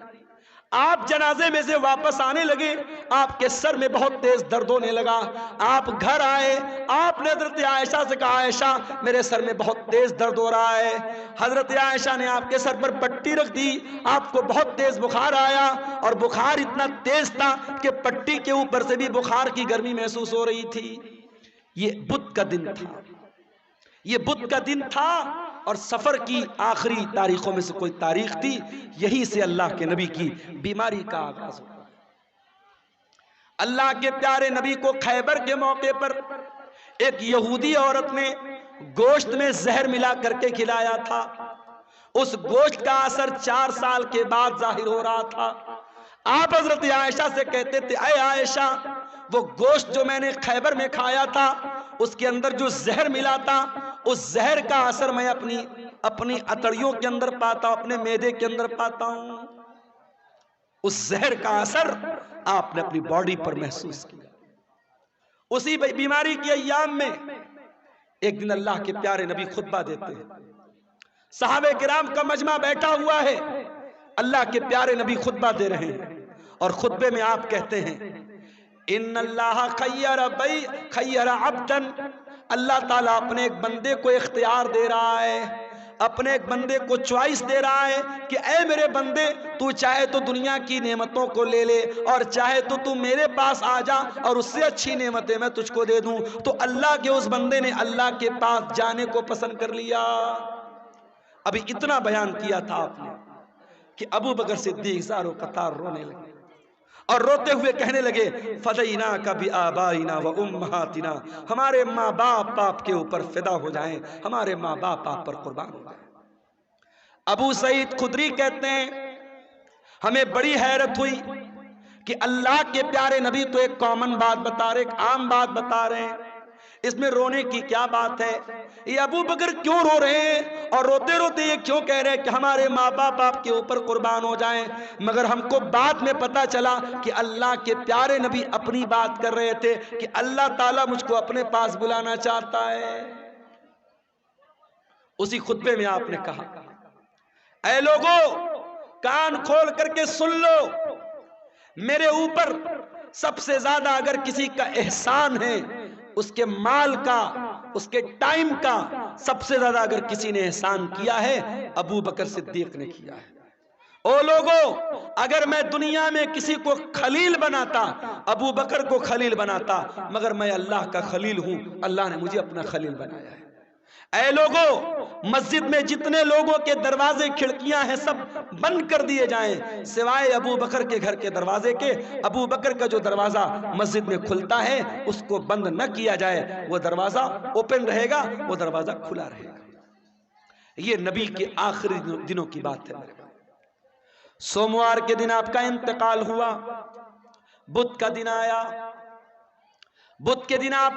[SPEAKER 1] آپ جنازے میں سے واپس آنے لگے، آپ کے سر میں بہت تیز درد ہونے لگا. آپ گھر آئے، آپ نے حضرت عائشہ سے کہا عائشہ میرے سر میں بہت تیز درد ہو رہا ہے. حضرت عائشہ نے آپ کے سر پر پٹی رکھ دی. آپ کو بہت تیز بخار آیا، اور بخار اتنا تیز تھا کہ پٹی کے اوپر سے بھی بخار کی گرمی محسوس ہو رہی تھی. یہ بدھ کا دن تھا، یہ بدھ کا دن تھا، اور سفر کی آخری تاریخوں میں سے کوئی تاریخ تھی. یہی سے اللہ کے نبی کی بیماری کا آغاز ہوا. اللہ کے پیارے نبی کو خیبر کے موقع پر ایک یہودی عورت نے گوشت میں زہر ملا کر کے کھلایا تھا. اس گوشت کا اثر 4 سال کے بعد ظاہر ہو رہا تھا. آپ حضرت عائشہ سے کہتے تھے اے عائشہ، وہ گوشت جو میں نے خیبر میں کھایا تھا اس کے اندر جو زہر ملا تھا، اس زہر کا اثر میں اپنی اتڑیوں کے اندر پاتا ہوں، اپنے معدے کے اندر پاتا ہوں. اس زہر کا اثر آپ نے اپنی باڈی پر محسوس کیا. اسی بیماری کی ایام میں ایک دن اللہ کے پیارے نبی خطبہ دیتے ہیں. صحابہ کرام کا مجمع بیٹھا ہوا ہے، اللہ کے پیارے نبی خطبہ دے رہے ہیں، اور خطبے میں آپ کہتے ہیں ان اللہ خیر عبدا، اللہ تعالیٰ اپنے ایک بندے کو اختیار دے رہا ہے، اپنے ایک بندے کو چوائس دے رہا ہے کہ اے میرے بندے، تو چاہے تو دنیا کی نعمتوں کو لے لے، اور چاہے تو میرے پاس آ جا اور اس سے اچھی نعمتیں میں تجھ کو دے دوں. تو اللہ کے اس بندے نے اللہ کے پاس جانے کو پسند کر لیا. ابھی اتنا بیان کیا تھا آپ نے کہ ابو بکر صدیق زارو قطار رونے لگے، اور روتے ہوئے کہنے لگے فدیناک بآبائنا و امہاتنا، ہمارے ماں باپ آپ کے اوپر فدا ہو جائیں، ہمارے ماں باپ آپ پر قربان ہو جائیں. ابو سعید خدری کہتے ہیں ہمیں بڑی حیرت ہوئی کہ اللہ کے پیارے نبی تو ایک کامن بات بتا رہے، ایک عام بات بتا رہے ہیں، اس میں رونے کی کیا بات ہے؟ یہ ابو بکر کیوں رو رہے ہیں اور روتے روتے یہ کیوں کہہ رہے ہیں کہ ہمارے ماں باپ آپ کے اوپر قربان ہو جائیں؟ مگر ہم کو بعد میں پتا چلا کہ اللہ کے پیارے نبی اپنی بات کر رہے تھے کہ اللہ تعالیٰ مجھ کو اپنے پاس بلانا چاہتا ہے. اسی خطبے میں آپ نے کہا اے لوگو کان کھول کر کے سن لو، میرے اوپر سب سے زیادہ اگر کسی کا احسان ہے، اس کے مال کا، اس کے ٹائم کا سب سے زیادہ اگر کسی نے احسان کیا ہے، ابو بکر صدیق نے کیا ہے. او لوگو اگر میں دنیا میں کسی کو خلیل بناتا، ابو بکر کو خلیل بناتا، مگر میں اللہ کا خلیل ہوں، اللہ نے مجھے اپنا خلیل بنایا ہے. اے لوگو مسجد میں جتنے لوگوں کے دروازے کھڑکیاں ہیں سب بند کر دیے جائیں سوائے ابو بکر کے گھر کے دروازے کے. ابو بکر کا جو دروازہ مسجد میں کھلتا ہے اس کو بند نہ کیا جائے، وہ دروازہ اوپن رہے گا، وہ دروازہ کھلا رہے گا. یہ نبی کے آخری دنوں کی بات ہے. سوموار کے دن آپ کا انتقال ہوا، بدھ کا دن آیا. بدھ کے دن آپ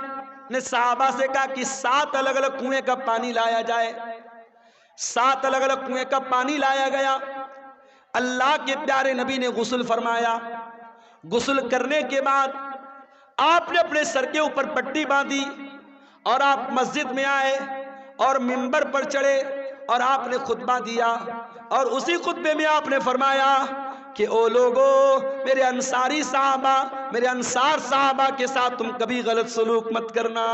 [SPEAKER 1] نے صحابہ سے کہا کہ 7 الگ الگ کنویں کا پانی لایا جائے. 7 الگ الگ کنویں کا پانی لایا گیا. اللہ کے پیارے نبی نے غسل فرمایا. غسل کرنے کے بعد آپ نے اپنے سر کے اوپر پٹی باندھی اور آپ مسجد میں آئے اور منبر پر چڑھے اور آپ نے خطبہ دیا. اور اسی خطبے میں آپ نے فرمایا کہ او لوگو میرے انصاری صحابہ، میرے انصار صحابہ کے ساتھ تم کبھی غلط سلوک مت کرنا،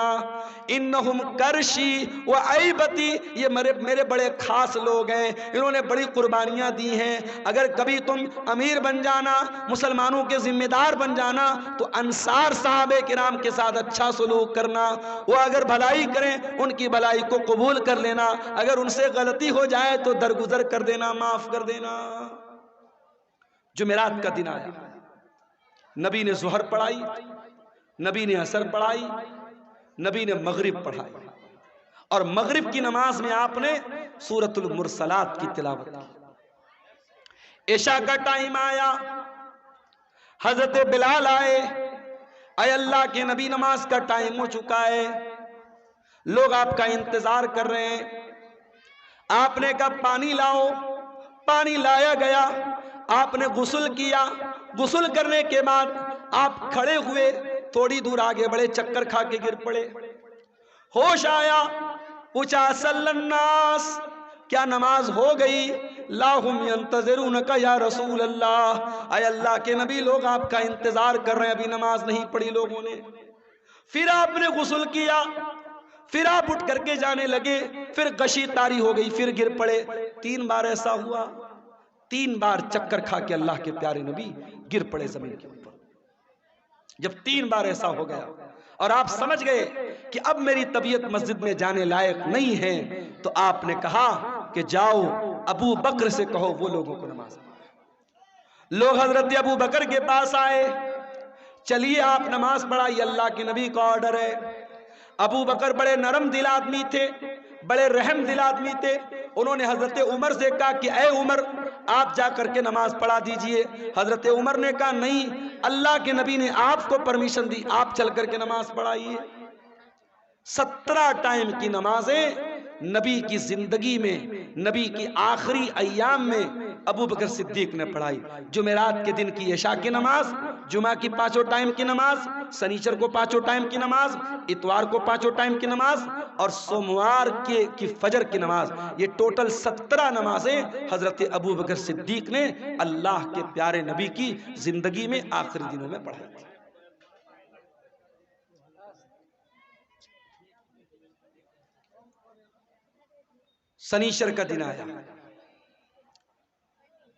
[SPEAKER 1] انہم کرشی و عیبتی، یہ میرے بڑے خاص لوگ ہیں، انہوں نے بڑی قربانیاں دی ہیں، اگر کبھی تم امیر بن جانا، مسلمانوں کے ذمہ دار بن جانا تو انصار صحابہ کرام کے ساتھ اچھا سلوک کرنا، وہ اگر بھلائی کریں ان کی بھلائی کو قبول کر لینا، اگر ان سے غلطی ہو جائے تو درگزر کر دینا، معاف کر دینا۔ جمعرات کا دن آیا، نبی نے ظہر پڑھائی، نبی نے عصر پڑھائی، نبی نے مغرب پڑھائی، اور مغرب کی نماز میں آپ نے سورۃ المرسلات کی تلاوت کی۔ عشاء کا ٹائم آیا، حضرت بلال آئے، اے اللہ کے نبی نماز کا ٹائم ہو چکا ہے، لوگ آپ کا انتظار کر رہے ہیں۔ آپ نے کہا پانی لاؤ، پانی لایا گیا، آپ نے غسل کیا، غسل کرنے کے بعد آپ کھڑے ہوئے، تھوڑی دور آگے بڑے، چکر کھا کے گر پڑے، ہوش آیا، پوچھا صلی الناس، کیا نماز ہو گئی؟ لا ہم ینتظرونک یا رسول اللہ، اے اللہ کے نبی لوگ آپ کا انتظار کر رہے ہیں، ابھی نماز نہیں پڑھی لوگوں نے۔ پھر آپ نے غسل کیا، پھر آپ اٹھ کر کے جانے لگے، پھر غشی طاری ہو گئی، پھر گر پڑے، 3 بار ایسا ہوا، 3 بار چکر کھا کے اللہ کے پیارے نبی گر پڑے زمین کے اوپر۔ جب 3 بار ایسا ہو گیا اور آپ سمجھ گئے کہ اب میری طبیعت مسجد میں جانے لائق نہیں ہے، تو آپ نے کہا کہ جاؤ ابو بکر سے کہو وہ لوگوں کو نماز پڑھائیں۔ لوگ حضرت ابو بکر کے پاس آئے، چلیے آپ نماز پڑھائیے، اللہ کے نبی کا آرڈر ہے۔ ابو بکر بڑے نرم دل آدمی تھے، بڑے رحم دل آدمی تھے، انہوں نے حضرت عمر سے کہا کہ اے عمر آپ جا کر کے نماز پڑھا دیجئے۔ حضرت عمر نے کہا نہیں، اللہ کے نبی نے آپ کو پرمیشن دی، آپ چل کر کے نماز پڑھائیے۔ 17 ٹائم کی نمازیں نبی کی زندگی میں، نبی کی آخری ایام میں ابو بکر صدیق نے پڑھائی۔ جمعرات کے دن کی عشاء کی نماز، جمعہ کی 5 ٹائم کی نماز، سنیچر کو 5 ٹائم کی نماز، اتوار کو 5 ٹائم کی نماز، اور سوموار کی فجر کی نماز، یہ ٹوٹل 17 نمازیں حضرت ابو بکر صدیق نے اللہ کے پیارے نبی کی زندگی میں آخری دنوں میں پڑھائی تھی۔ سنیچر کا دن آیا،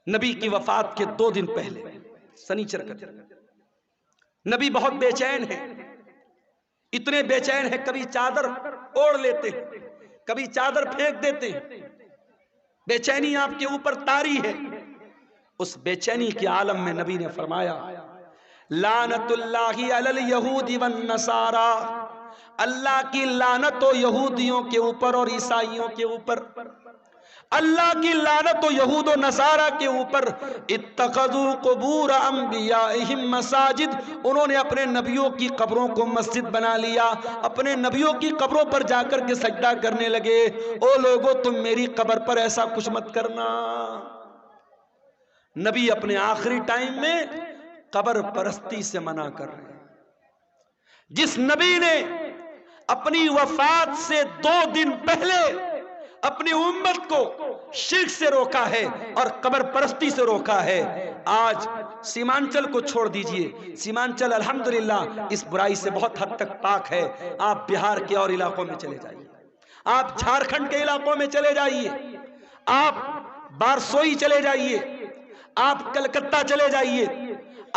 [SPEAKER 1] نبی کی وفات کے 2 دن پہلے، سنیچر کا دن، نبی بہت بے چین ہے، اتنے بے چین ہے کبھی چادر اوڑھ لیتے ہیں، کبھی چادر پھینک دیتے ہیں، بے چینی آپ کے اوپر طاری ہے۔ اس بے چینی کے عالم میں نبی نے فرمایا لعنت اللہ علی الیہود والنصارى، اللہ کی لعنت ہو یہودیوں کے اوپر اور عیسائیوں کے اوپر، اللہ کی لعنت ہو یہود و نصارہ کے اوپر، اتخذوا قبور انبیائہم مساجد، انہوں نے اپنے نبیوں کی قبروں کو مسجد بنا لیا، اپنے نبیوں کی قبروں پر جا کر کے سجدہ کرنے لگے۔ او لوگو تم میری قبر پر ایسا کچھ مت کرنا۔ نبی اپنے آخری ٹائم میں قبر پرستی سے منع کر رہے ہیں۔ جس نبی نے اپنی وفات سے 2 دن پہلے اپنی امت کو شرک سے روکا ہے اور قبر پرستی سے روکا ہے، آج سیمانچل کو چھوڑ دیجئے، سیمانچل الحمدللہ اس برائی سے بہت حد تک پاک ہے۔ آپ بہار کے اور علاقوں میں چلے جائیے، آپ جھارکھنڈ کے علاقوں میں چلے جائیے، آپ بارسوئی چلے جائیے، آپ کلکتہ چلے جائیے،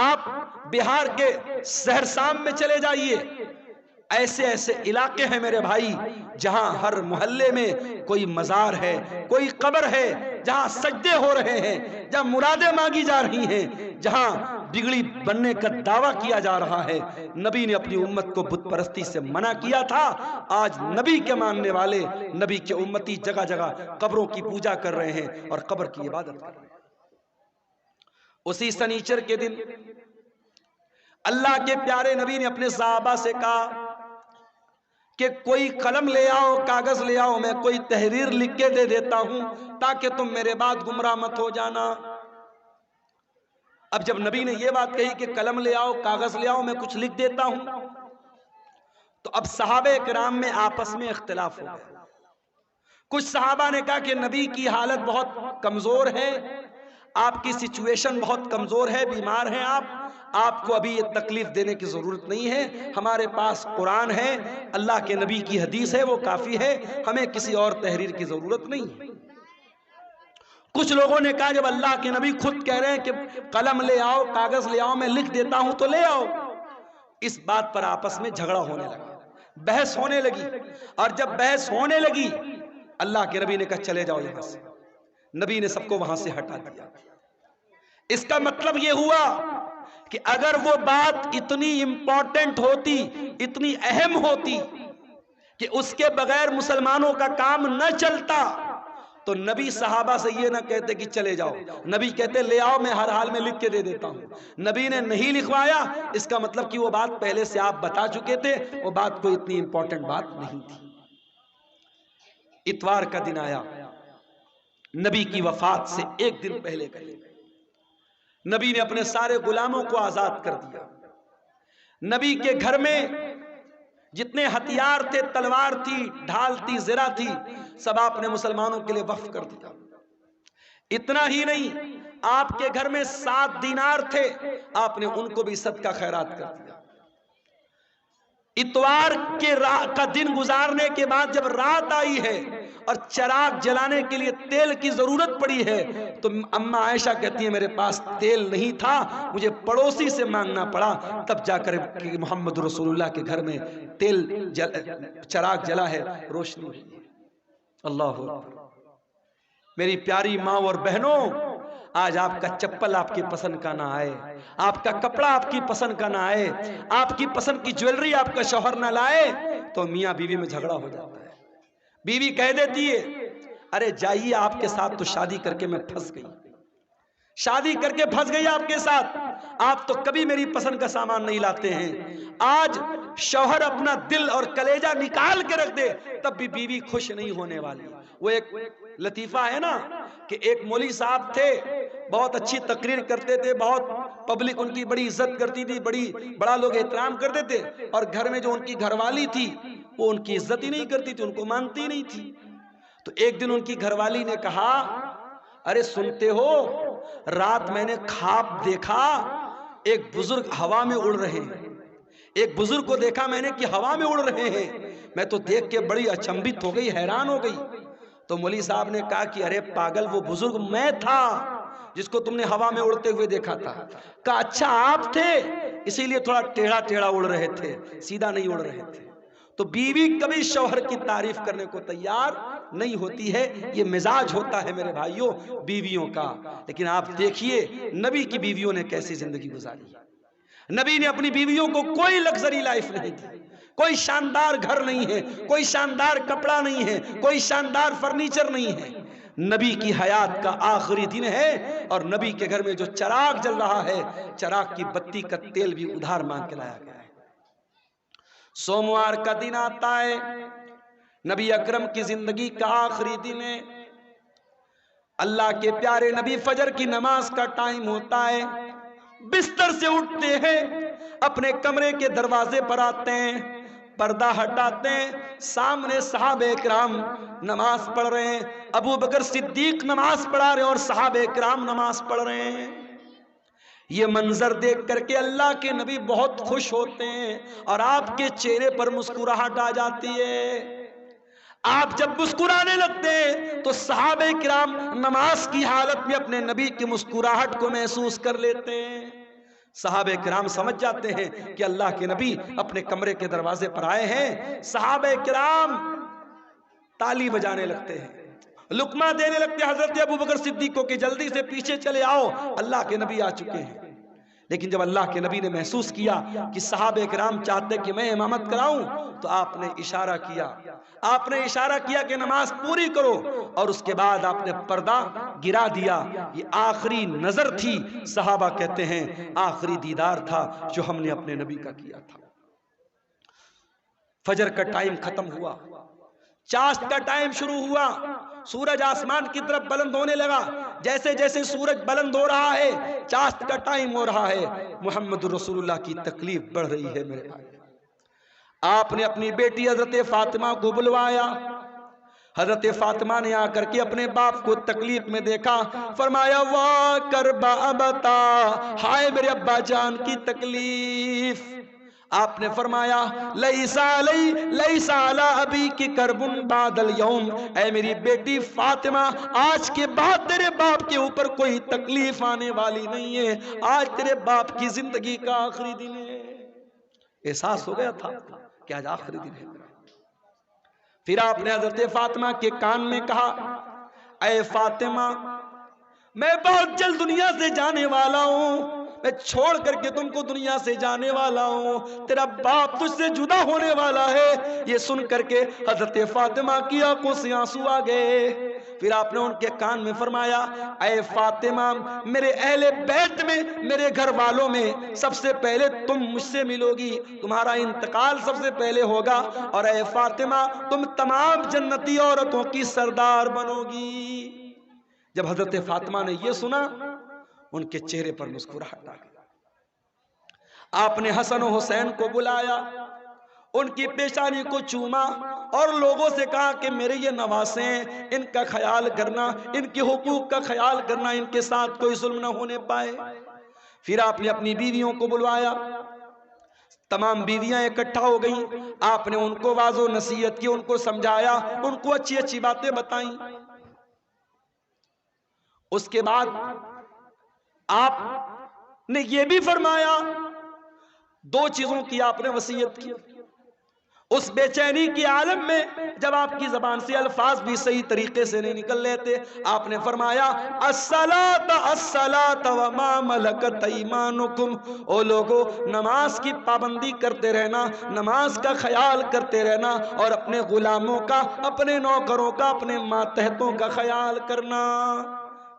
[SPEAKER 1] آپ بہار کے سہرسام میں چلے جائیے، ایسے ایسے علاقے ہیں میرے بھائی جہاں ہر محلے میں کوئی مزار ہے، کوئی قبر ہے، جہاں سجدے ہو رہے ہیں، جہاں مرادیں مانگی جا رہی ہیں، جہاں بگڑی بننے کا دعویٰ کیا جا رہا ہے۔ نبی نے اپنی امت کو بت پرستی سے منع کیا تھا، آج نبی کے ماننے والے، نبی کے امتی جگہ جگہ قبروں کی پوجا کر رہے ہیں اور قبر کی عبادت کر رہے ہیں۔ اسی سنیچر کے دن اللہ کے پیارے نبی نے اپنے صحابہ سے کہا کہ کوئی قلم لے آؤ، کاغذ لے آؤ، میں کوئی تحریر لکھ کے دے دیتا ہوں تاکہ تم میرے بعد گمراہ مت ہو جانا۔ اب جب نبی نے یہ بات کہی کہ قلم لے آؤ، کاغذ لے آؤ، میں کچھ لکھ دیتا ہوں، تو اب صحابہ کرام میں آپس میں اختلاف ہو گیا۔ کچھ صحابہ نے کہا کہ نبی کی حالت بہت کمزور ہے، آپ کی سچویشن بہت کمزور ہے، بیمار ہیں آپ کو ابھی یہ تکلیف دینے کی ضرورت نہیں ہے، ہمارے پاس قرآن ہے، اللہ کے نبی کی حدیث ہے، وہ کافی ہے، ہمیں کسی اور تحریر کی ضرورت نہیں ہے۔ کچھ لوگوں نے کہا جب اللہ کے نبی خود کہہ رہے ہیں کہ قلم لے آؤ، کاغذ لے آؤ، میں لکھ دیتا ہوں تو لے آؤ۔ اس بات پر آپس میں جھگڑا ہونے لگا، بحث ہونے لگی، اور جب بحث ہونے لگی اللہ کے نبی نے کہا چلے جاؤ یہاں سے، نبی نے سب کو وہاں سے ہٹا دیا۔ اس کا مطلب یہ ہوا کہ اگر وہ بات اتنی امپورٹنٹ ہوتی، اتنی اہم ہوتی کہ اس کے بغیر مسلمانوں کا کام نہ چلتا تو نبی صحابہ سے یہ نہ کہتے کہ چلے جاؤ، نبی کہتے لے آؤ، میں ہر حال میں لکھ کے دے دیتا ہوں۔ نبی نے نہیں لکھوایا، اس کا مطلب کہ وہ بات پہلے سے آپ بتا چکے تھے، وہ بات کوئی اتنی امپورٹنٹ بات نہیں تھی۔ اتوار کا دن آیا، نبی کی وفات سے ایک دن پہلے کا دن، نبی نے اپنے سارے غلاموں کو آزاد کر دیا۔ نبی کے گھر میں جتنے ہتھیار تھے، تلوار تھی، ڈھال تھی، زرہ تھی، سب آپ نے مسلمانوں کے لیے وقف کر دیا۔ اتنا ہی نہیں، آپ کے گھر میں 7 دینار تھے، آپ نے ان کو بھی صدقہ خیرات کر دیا۔ اتوار کا دن گزارنے کے بعد جب رات آئی ہے اور چراغ جلانے کے لیے تیل کی ضرورت پڑی ہے تو اماں عائشہ کہتی ہے میرے پاس تیل نہیں تھا، مجھے پڑوسی سے مانگنا پڑا، تب جا کر محمد رسول اللہ کے گھر میں چراغ جلا ہے، روشنی ہوئی ہے۔ اللہ اکبر۔ میری پیاری ماں اور بہنوں، آج آپ کا چپل آپ کی پسند کا نہ آئے، آپ کا کپڑا آپ کی پسند کا نہ آئے، آپ کی پسند کی جویلری آپ کا شوہر نہ لائے تو میاں بیوی میں جھگڑا ہو جاتا ہے۔ بیوی کہہ دیتی ہے ارے جائیے، آپ کے ساتھ تو شادی کر کے میں پھنس گئی، شادی کر کے پھنس گئی آپ کے ساتھ، آپ تو کبھی میری پسند کا سامان نہیں لاتے ہیں۔ آج شوہر اپنا دل اور کلیجہ نکال کے رکھ دے تب بھی بیوی خوش نہیں ہونے والی۔ وہ ایک لطیفہ ہے نا کہ ایک مولوی صاحب تھے، بہت اچھی تقریر کرتے تھے، بہت پبلک ان کی بڑی عزت کرتی تھی، بڑا لوگ احترام کرتے تھے، اور گھر میں جو ان کی گھر والی تھی وہ ان کی عزت ہی نہیں کرتی تھی، ان کو مانتی نہیں تھی۔ تو ایک دن ان کی گھر والی نے کہا ارے سنتے ہو، رات میں نے خواب دیکھا ایک بزرگ ہوا میں اڑ رہے ہیں، ایک بزرگ کو دیکھا میں نے کہ ہوا میں اڑ رہے ہیں، میں تو دیکھ کے بڑی اچنبھت ہو گئی، حیران ہو گئی۔ تو مولوی صاحب نے کہا کہ ارے پاگل، وہ بزرگ میں تھا جس کو تم نے ہوا میں اڑتے ہوئے دیکھا تھا۔ کہا اچھا آپ تھے، اسی لیے تھوڑا ٹیڑھا ٹیڑھا اڑ رہے تھے، سیدھا نہیں اڑ رہے تھے۔ تو بیوی کبھی شوہر کی تعریف کرنے کو تیار نہیں ہوتی ہے، یہ مزاج ہوتا ہے میرے بھائیوں بیویوں کا۔ لیکن آپ دیکھیے نبی کی بیویوں نے کیسی زندگی گزاری۔ نبی نے اپنی بیویوں کو کوئی لگژری لائف نہیں دی، کوئی شاندار گھر نہیں ہے، کوئی شاندار کپڑا نہیں ہے، کوئی شاندار فرنیچر نہیں ہے۔ نبی کی حیات کا آخری دن ہے اور نبی کے گھر میں جو چراغ جل رہا ہے، چراغ کی بتی کا تیل بھی ادھار مانگ کے لایا گیا ہے۔ سوموار کا دن آتا ہے، نبی اکرم کی زندگی کا آخری دن ہے۔ اللہ کے پیارے نبی فجر کی نماز کا ٹائم ہوتا ہے، بستر سے اٹھتے ہیں، اپنے کمرے کے دروازے پر آتے ہیں، پردہ ہٹاتے ہیں، سامنے صحابہ کرام نماز پڑھ رہے ہیں، ابو بکر صدیق نماز پڑھا رہے ہیں اور صحابہ کرام نماز پڑھ رہے ہیں۔ یہ منظر دیکھ کر کے اللہ کے نبی بہت خوش ہوتے ہیں اور آپ کے چہرے پر مسکراہٹ آ جاتی ہے۔ آپ جب مسکرانے لگتے ہیں تو صحابہ کرام نماز کی حالت میں اپنے نبی کی مسکراہٹ کو محسوس کر لیتے ہیں۔ صحابہ کرام سمجھ جاتے ہیں کہ اللہ کے نبی اپنے کمرے کے دروازے پر آئے ہیں۔ صحابہ کرام تالی بجانے لگتے ہیں، لقمہ دینے لگتے ہیں حضرت ابو بکر صدیق کو کہ جلدی سے پیچھے چلے آؤ، اللہ کے نبی آ چکے ہیں۔ لیکن جب اللہ کے نبی نے محسوس کیا کہ صحابہ کرام چاہتے کہ میں امامت کراؤں تو آپ نے اشارہ کیا کہ نماز پوری کرو، اور اس کے بعد آپ نے پردہ گرا دیا۔ یہ آخری نظر تھی، صحابہ کہتے ہیں آخری دیدار تھا جو ہم نے اپنے نبی کا کیا تھا۔ فجر کا ٹائم ختم ہوا، چاشت کا ٹائم شروع ہوا، سورج آسمان کی طرف بلند ہونے لگا۔ جیسے جیسے سورج بلند ہو رہا ہے چاشت کا ٹائم ہو رہا ہے، محمد رسول اللہ کی تکلیف بڑھ رہی ہے میرے بھائی۔ آپ نے اپنی بیٹی حضرت فاطمہ کو بلوایا، حضرت فاطمہ نے آ کر کے اپنے باپ کو تکلیف میں دیکھا، فرمایا واہ کربا ابتا، ہائے میرے ابا جان کی تکلیف۔ آپ نے فرمایا لیسا علی ابی کی کربن بعد اليوم، اے میری بیٹی فاطمہ آج کے بعد تیرے باپ کے اوپر کوئی تکلیف آنے والی نہیں ہے، آج تیرے باپ کی زندگی کا آخری دن ہے۔ احساس ہو گیا تھا کہ آج آخری دن ہے۔ پھر آپ نے حضرت فاطمہ کے کان میں کہا اے فاطمہ میں بہت جلد دنیا سے جانے والا ہوں، میں چھوڑ کر کے تم کو دنیا سے جانے والا ہوں، تیرا باپ تجھ سے جدا ہونے والا ہے۔ یہ سن کر کے حضرت فاطمہ کی آنکھوں سے آنسو آ گئے۔ پھر آپ نے ان کے کان میں فرمایا اے فاطمہ میرے اہل بیت میں، میرے گھر والوں میں سب سے پہلے تم مجھ سے ملو گی، تمہارا انتقال سب سے پہلے ہوگا، اور اے فاطمہ تم تمام جنتی عورتوں کی سردار بنو گی۔ جب حضرت فاطمہ نے یہ سنا ان کے چہرے پر مسکراہٹ آ گئی۔ آپ نے حسن و حسین کو بلایا، ان کی پیشانی کو چوما اور لوگوں سے کہا کہ میرے یہ نواسے ہیں، ان کا خیال کرنا، ان کے حقوق کا خیال کرنا، ان کے ساتھ کوئی ظلم نہ ہونے پائے۔ پھر آپ نے اپنی بیویوں کو بلوایا، تمام بیویاں اکٹھا ہو گئیں، آپ نے ان کو واعظ و نصیحت کی، ان کو سمجھایا، ان کو اچھی اچھی باتیں بتائیں۔ اس کے بعد آپ نے یہ بھی فرمایا، دو چیزوں کی آپ نے وصیت کی۔ اس بے چینی کے عالم میں جب آپ کی زبان سے الفاظ بھی صحیح طریقے سے نہیں نکل لیتے، آپ نے فرمایا الصلاۃ وما ملکت ایمانکم، او لوگو نماز کی پابندی کرتے رہنا، نماز کا خیال کرتے رہنا، اور اپنے غلاموں کا، اپنے نوکروں کا، اپنے ماتحتوں کا خیال کرنا۔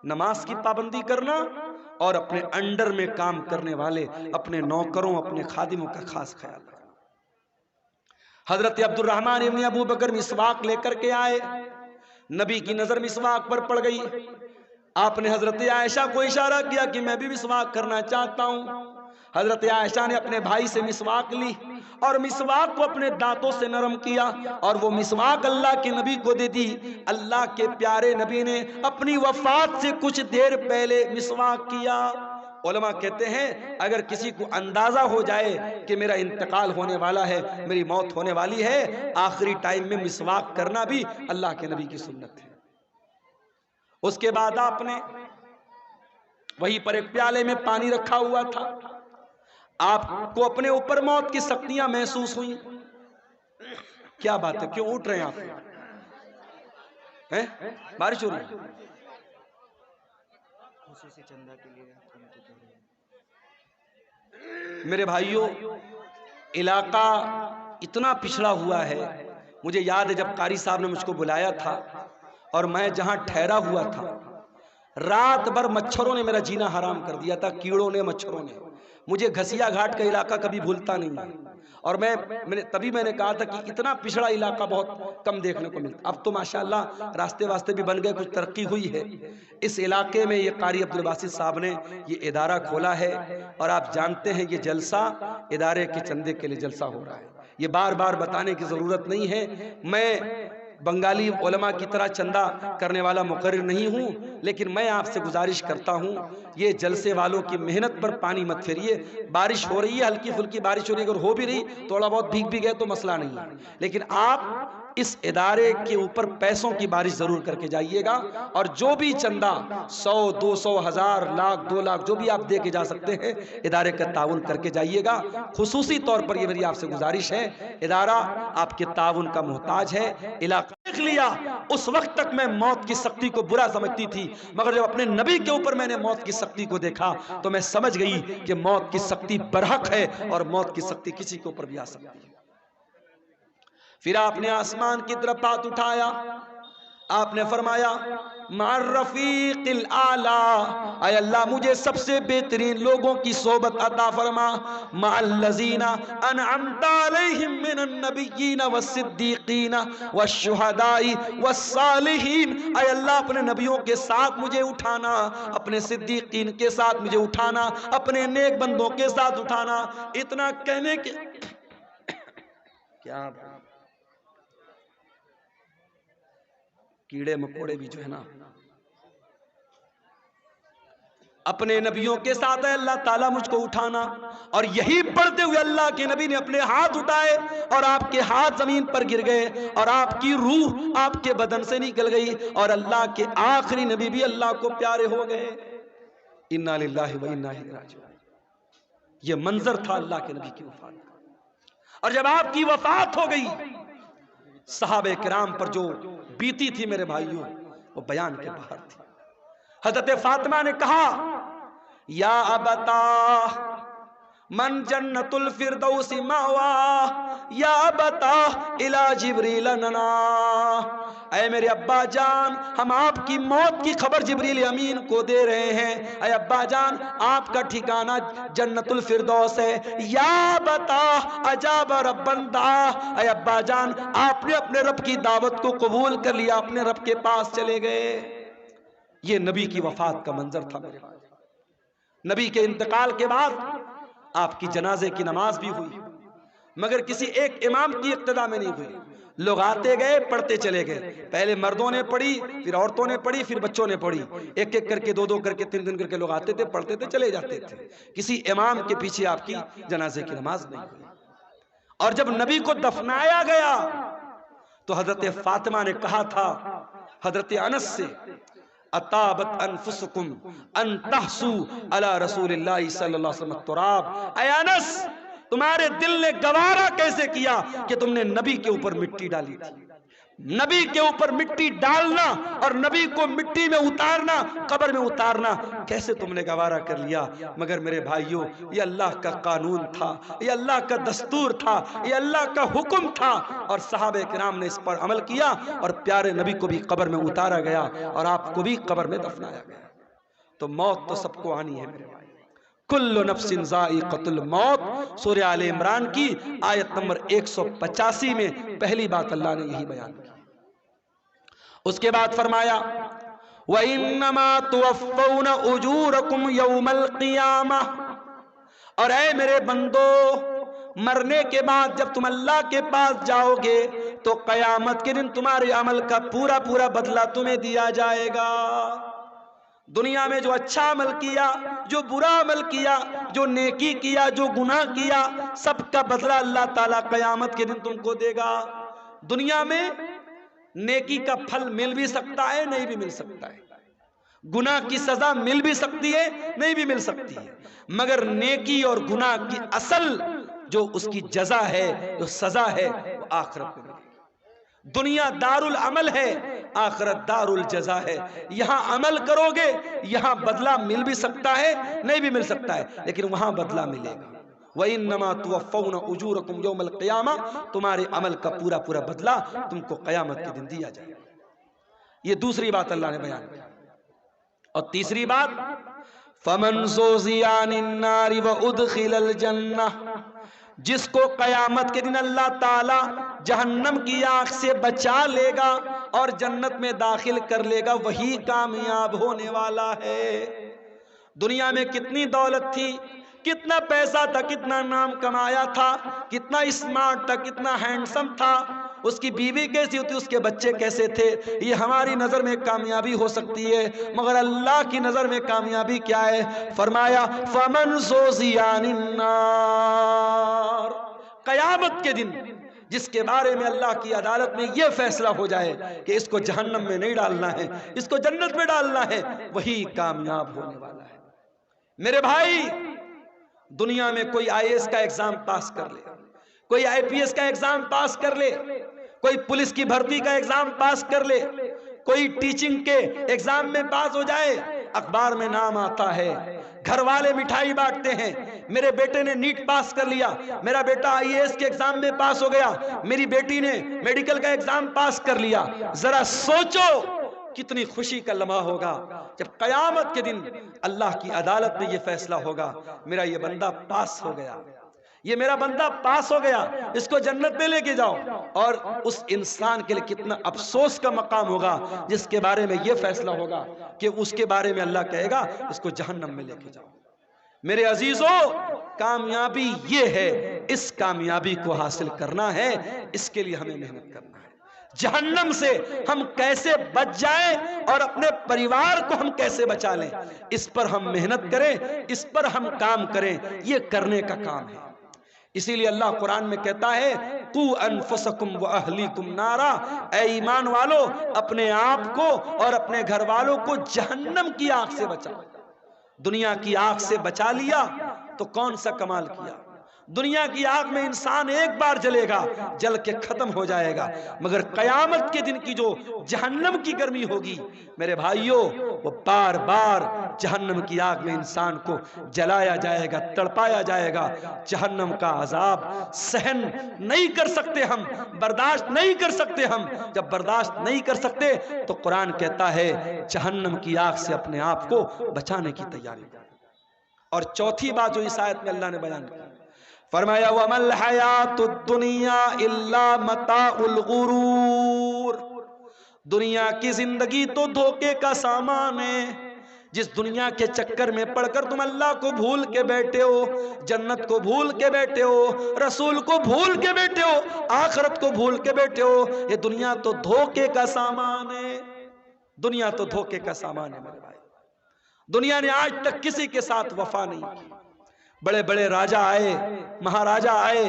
[SPEAKER 1] نماز کی پابندی کرنا اور اپنے انڈر میں کام کرنے والے اپنے نوکروں، اپنے خادموں کا خاص خیال رکھنا۔ حضرت عبد الرحمن ابن ابو بکر مسواک لے کر کے آئے، نبی کی نظر مسواک پر پڑ گئی، آپ نے حضرت عائشہ کو اشارہ کیا کہ میں بھی مسواک کرنا چاہتا ہوں۔ حضرت عائشہ نے اپنے بھائی سے مسواک لی اور مسواک کو اپنے دانتوں سے نرم کیا اور وہ مسواک اللہ کے نبی کو دے دی۔ اللہ کے پیارے نبی نے اپنی وفات سے کچھ دیر پہلے مسواک کیا۔ علماء کہتے ہیں اگر کسی کو اندازہ ہو جائے کہ میرا انتقال ہونے والا ہے، میری موت ہونے والی ہے، آخری ٹائم میں مسواک کرنا بھی اللہ کے نبی کی سنت ہے۔ اس کے بعد آپ نے وہیں پر ایک پیالے میں پانی رکھا ہوا تھا، آپ کو اپنے اوپر موت کی سختیاں محسوس ہوئیں۔ کیا بات ہے، کیوں اٹھ رہے ہیں آپ؟ بارش ہو رہی ہے؟ میرے بھائیوں، علاقہ اتنا پچھڑا ہوا ہے، مجھے یاد ہے جب قاری صاحب نے مجھ کو بلایا تھا اور میں جہاں ٹھہرا ہوا تھا، رات بھر مچھروں نے میرا جینا حرام کر دیا تھا، کیڑوں نے، مچھروں نے۔ مجھے گھسیا گھاٹ کا علاقہ کبھی بھولتا نہیں ہے، اور تبھی میں نے کہا تھا کہ اتنا پچھڑا علاقہ بہت کم دیکھنے کو ملتا۔ اب تو ماشاءاللہ راستے واسطے بھی بن گئے، کچھ ترقی ہوئی ہے۔ اس علاقے میں یہ قاری عبد الباسط صاحب نے یہ ادارہ کھولا ہے، اور آپ جانتے ہیں یہ جلسہ ادارے کے چندے کے لیے جلسہ ہو رہا ہے، یہ بار بار بتانے کی ضرورت نہیں ہے۔ میں بنگالی علماء کی طرح چندہ کرنے والا مقرر نہیں ہوں، لیکن میں آپ سے گزارش کرتا ہوں یہ جلسے والوں کی محنت پر پانی مت پھیریے۔ بارش ہو رہی ہے، ہلکی پھلکی بارش ہو رہی ہے، اگر ہو بھی رہی تھوڑا بہت بھیگ بھی گئے تو مسئلہ نہیں ہے، لیکن آپ اس ادارے کے اوپر پیسوں کی بارش ضرور کر کے جائیے گا، اور جو بھی چندہ 100 200 1000 لاکھ 2 لاکھ جو بھی آپ دے کے جا سکتے ہیں ادارے کا تعاون کر کے جائیے گا۔ خصوصی طور پر یہ میری آپ سے گزارش ہے، ادارہ آپ کے تعاون کا محتاج ہے۔ علاقہ دیکھ لیا، اس وقت تک میں موت کی سختی کو برا سمجھتی تھی، مگر جب اپنے نبی کے اوپر میں نے موت کی سختی کو دیکھا تو میں سمجھ گئی کہ موت کی سختی برحق ہے، اور موت کی سختی کسی کے اوپر بھی آ سکتی ہے۔ پھر آپ نے آسمان کی طرف ہاتھ اٹھایا، آپ نے فرمایا مع الرفیق الاعلی، اے اللہ مجھے سب سے بہترین لوگوں کی صحبت عطا فرما، مع الذین انعمت علیہم من النبیین والصدیقین والشہداء والصالحین، اے اللہ اپنے نبیوں کے ساتھ مجھے اٹھانا، اپنے صدیقین کے ساتھ مجھے اٹھانا، اپنے نیک بندوں کے ساتھ اٹھانا۔ اتنا کہنے کے کیا کیڑے مکوڑے بھی جو ہے نا اپنے نبیوں کے ساتھ ہے، اللہ تعالیٰ مجھ کو اٹھانا، اور یہی پڑھتے ہوئے اللہ کے نبی نے اپنے ہاتھ اٹھائے اور آپ کے ہاتھ زمین پر گر گئے اور آپ کی روح آپ کے بدن سے نکل گئی اور اللہ کے آخری نبی بھی اللہ کو پیارے ہو گئے۔ انا للہ و انا الیہ راجعون۔ یہ منظر تھا اللہ کے نبی کی وفات کا، اور جب آپ کی وفات ہو گئی صحابہ کرام پر جو بیتی تھی میرے بھائیوں وہ بیان کے باہر تھی۔ حضرت فاطمہ نے کہا یا ابتا من جنت الفردوس مأوا یا ابتا الی جبریل ننا، اے میرے ابا جان ہم آپ کی موت کی خبر جبریل امین کو دے رہے ہیں، اے ابا جان آپ کا ٹھکانہ جنت الفردوس ہے، یا بتا اجاب ربن دعا، اے ابا جان آپ نے اپنے رب کی دعوت کو قبول کر لیا، اپنے رب کے پاس چلے گئے۔ یہ نبی کی وفات کا منظر تھا میرے بھائی۔ نبی کے انتقال کے بعد آپ کی جنازے کی نماز بھی ہوئی، مگر کسی ایک امام کی اقتداء میں نہیں ہوئی، لوگ آتے گئے پڑھتے چلے گئے، پہلے مردوں نے پڑھی، پھر عورتوں نے پڑھی، پھر بچوں نے پڑھی، ایک ایک کر کے دو دو کر کے تین تین کر کے لوگ آتے تھے، پڑھتے تھے، چلے جاتے تھے، کسی امام کے پیچھے آپ کی جنازے کی نماز نہیں ہوئی۔ اور جب نبی کو دفنایا گیا تو حضرت فاطمہ نے کہا تھا حضرت انس سے اطابت انفسکم ان تحسو علی رسول اللہ صلی اللہ علیہ وسلم التراب، اے انس تمہارے دل نے گوارا کیسے کیا کہ تم نے نبی کے اوپر مٹی ڈالی تھی؟ نبی کے اوپر مٹی ڈالنا اور نبی کو مٹی میں اتارنا، قبر میں اتارنا کیسے تم نے گوارا کر لیا؟ مگر میرے بھائیوں یہ اللہ کا قانون تھا، یہ اللہ کا دستور تھا، یہ اللہ کا حکم تھا، اور صحابہ کرام نے اس پر عمل کیا اور پیارے نبی کو بھی قبر میں اتارا گیا اور آپ کو بھی قبر میں دفنایا گیا۔ تو موت تو سب کو آنی ہے میرے بھائی، کل نفس ذائقۃ الموت، سورہ آل عمران کی آیت نمبر 185 میں پہلی بات اللہ نے یہی بیان کی۔ اس کے بعد فرمایا وَإِنَّمَا تُوَفَّوْنَ أُجُورَكُمْ يَوْمَ الْقِيَامَةِ، اور اے میرے بندو مرنے کے بعد جب تم اللہ کے پاس جاؤ گے تو قیامت کے دن تمہارے عمل کا پورا پورا بدلہ تمہیں دیا جائے گا۔ دنیا میں جو اچھا عمل کیا، جو برا عمل کیا، جو نیکی کیا، جو گناہ کیا، سب کا بدلہ اللہ تعالیٰ قیامت کے دن تم کو دے گا۔ دنیا میں نیکی کا پھل مل بھی سکتا ہے، نہیں بھی مل سکتا ہے، گناہ کی سزا مل بھی سکتی ہے، نہیں بھی مل سکتی ہے، مگر نیکی اور گناہ کی اصل جو اس کی جزا ہے، جو سزا ہے، وہ آخرت میں ملے گی۔ دنیا دار العمل ہے، آخرت دار الجزا ہے۔ یہاں عمل کرو گے یہاں بدلہ مل بھی سکتا ہے، نہیں بھی مل سکتا ہے، لیکن وہاں بدلہ ملے گا۔ وَإِنَّمَا تُوَفَّوْنَ أُجُورَكُمْ يَوْمَ الْقِيَامَةِ، تمہارے عمل کا پورا پورا بدلہ تم کو قیامت کے دن دیا جائے گا۔ یہ دوسری بات اللہ نے بیان کی۔ اور تیسری بات فَمَنْ زُحْزِحَ عَنِ النَّارِ وَأُدْخِلَ الْجَنَّةَ، جس کو قیامت کے دن اللہ تعالی جہنم کی آگ سے بچا لے گا اور جنت میں داخل کر لے گا، وہی کامیاب ہونے والا ہے۔ دنیا میں کتنی دولت تھی، کتنا پیسہ تھا، کتنا نام کمایا تھا، کتنا اسمارٹ تھا، کتنا ہینڈسم تھا، اس کی بیوی کیسی ہوتی، اس کے بچے کیسے تھے، یہ ہماری نظر میں کامیابی ہو سکتی ہے، مگر اللہ کی نظر میں کامیابی کیا ہے؟ فرمایا فَمَنْ زُحْزِحَ عَنِ النَّارِ، قیامت کے دن جس کے بارے میں اللہ کی عدالت میں یہ فیصلہ ہو جائے کہ اس کو جہنم میں نہیں ڈالنا ہے، اس کو جنت میں ڈالنا ہے، وہی کامیاب ہونے والا ہے۔ میرے بھائی دنیا میں کوئی آئی ایس کا ایگزام پاس کر لے، کوئی آئی پی ایس کا ایگزام پاس کر لے، کوئی پولیس کی بھرتی کا ایگزام پاس کر لے، کوئی ٹیچنگ کے ایگزام میں پاس ہو جائے، اخبار میں نام آتا ہے، گھر والے مٹھائی بانٹتے ہیں، میرے بیٹے نے نیٹ پاس کر لیا، میرا بیٹا آئی اے ایس کے ایگزام میں پاس ہو گیا، میری بیٹی نے میڈیکل کا ایگزام پاس کر لیا۔ ذرا سوچو کتنی خوشی کا لمحہ ہوگا جب قیامت کے دن اللہ کی عدالت میں یہ فیصلہ ہوگا میرا یہ بندہ پاس ہو گیا، یہ میرا بندہ پاس ہو گیا، اس کو جنت میں لے کے جاؤ۔ اور اس انسان کے لیے کتنا افسوس کا مقام ہوگا جس کے بارے میں یہ فیصلہ ہوگا کہ اس کے بارے میں اللہ کہے گا اس کو جہنم میں لے کے جاؤ۔ میرے عزیزو کامیابی یہ ہے، اس کامیابی کو حاصل کرنا ہے، اس کے لیے ہمیں محنت کرنا ہے۔ جہنم سے ہم کیسے بچ جائیں اور اپنے پریوار کو ہم کیسے بچا لیں، اس پر ہم محنت کریں، اس پر ہم کام کریں، یہ کرنے کا کام ہے۔ اسی لیے اللہ قرآن میں کہتا ہے قُوْ أَنفُسَكُمْ وَأَهْلِيكُمْ نَارًا، اے ایمان والو اپنے آپ کو اور اپنے گھر والوں کو جہنم کی آگ سے بچاؤ۔ دنیا کی آگ سے بچا لیا تو کون سا کمال کیا؟ دنیا کی آگ میں انسان ایک بار جلے گا، جل کے ختم ہو جائے گا، مگر قیامت کے دن کی جو جہنم کی گرمی ہوگی میرے بھائیوں، وہ بار بار جہنم کی آگ میں انسان کو جلایا جائے گا، تڑپایا جائے گا۔ جہنم کا عذاب سہن نہیں کر سکتے ہم، برداشت نہیں کر سکتے ہم۔ جب برداشت نہیں کر سکتے تو قرآن کہتا ہے جہنم کی آگ سے اپنے آپ کو بچانے کی تیاری۔ اور چوتھی بات جو اس آیت میں اللہ نے بیان کی، فرمایا وَمَا الْحَيَاةُ الدُّنْيَا إِلَّا مَتَاعُ الْغُرُورِ، دنیا کی زندگی تو دھوکے کا سامان ہے۔ جس دنیا کے چکر میں پڑھ کر تم اللہ کو بھول کے بیٹھے ہو، جنت کو بھول کے بیٹھے ہو، رسول کو بھول کے بیٹھے ہو، آخرت کو بھول کے بیٹھے ہو، یہ دنیا تو دھوکے کا سامان ہے۔ دنیا تو دھوکے کا سامان ہے میرے بھائی۔ دنیا نے آج تک کسی کے ساتھ وفا نہیں کی۔ بڑے بڑے راجہ آئے، مہاراجہ آئے،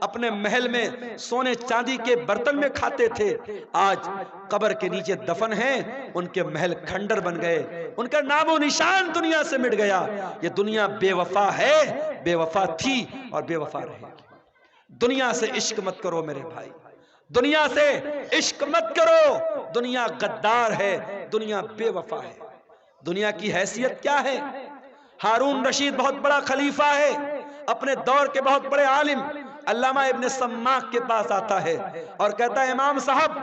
[SPEAKER 1] اپنے محل میں سونے چاندی کے برتن میں کھاتے تھے، آج قبر کے نیچے دفن ہیں، ان کے محل کھنڈر بن گئے، ان کا نام و نشان دنیا سے مٹ گیا۔ یہ دنیا بے وفا ہے، بے وفا تھی اور بے وفا رہے گی۔ دنیا سے عشق مت کرو میرے بھائی، دنیا سے عشق مت کرو۔ دنیا غدار ہے، دنیا بے وفا ہے۔ دنیا کی حیثیت کیا ہے؟ ہارون رشید بہت بڑا خلیفہ ہے، اپنے دور کے بہت بڑے عالم علامہ ابن سماک کے پاس آتا ہے اور کہتا ہے امام صاحب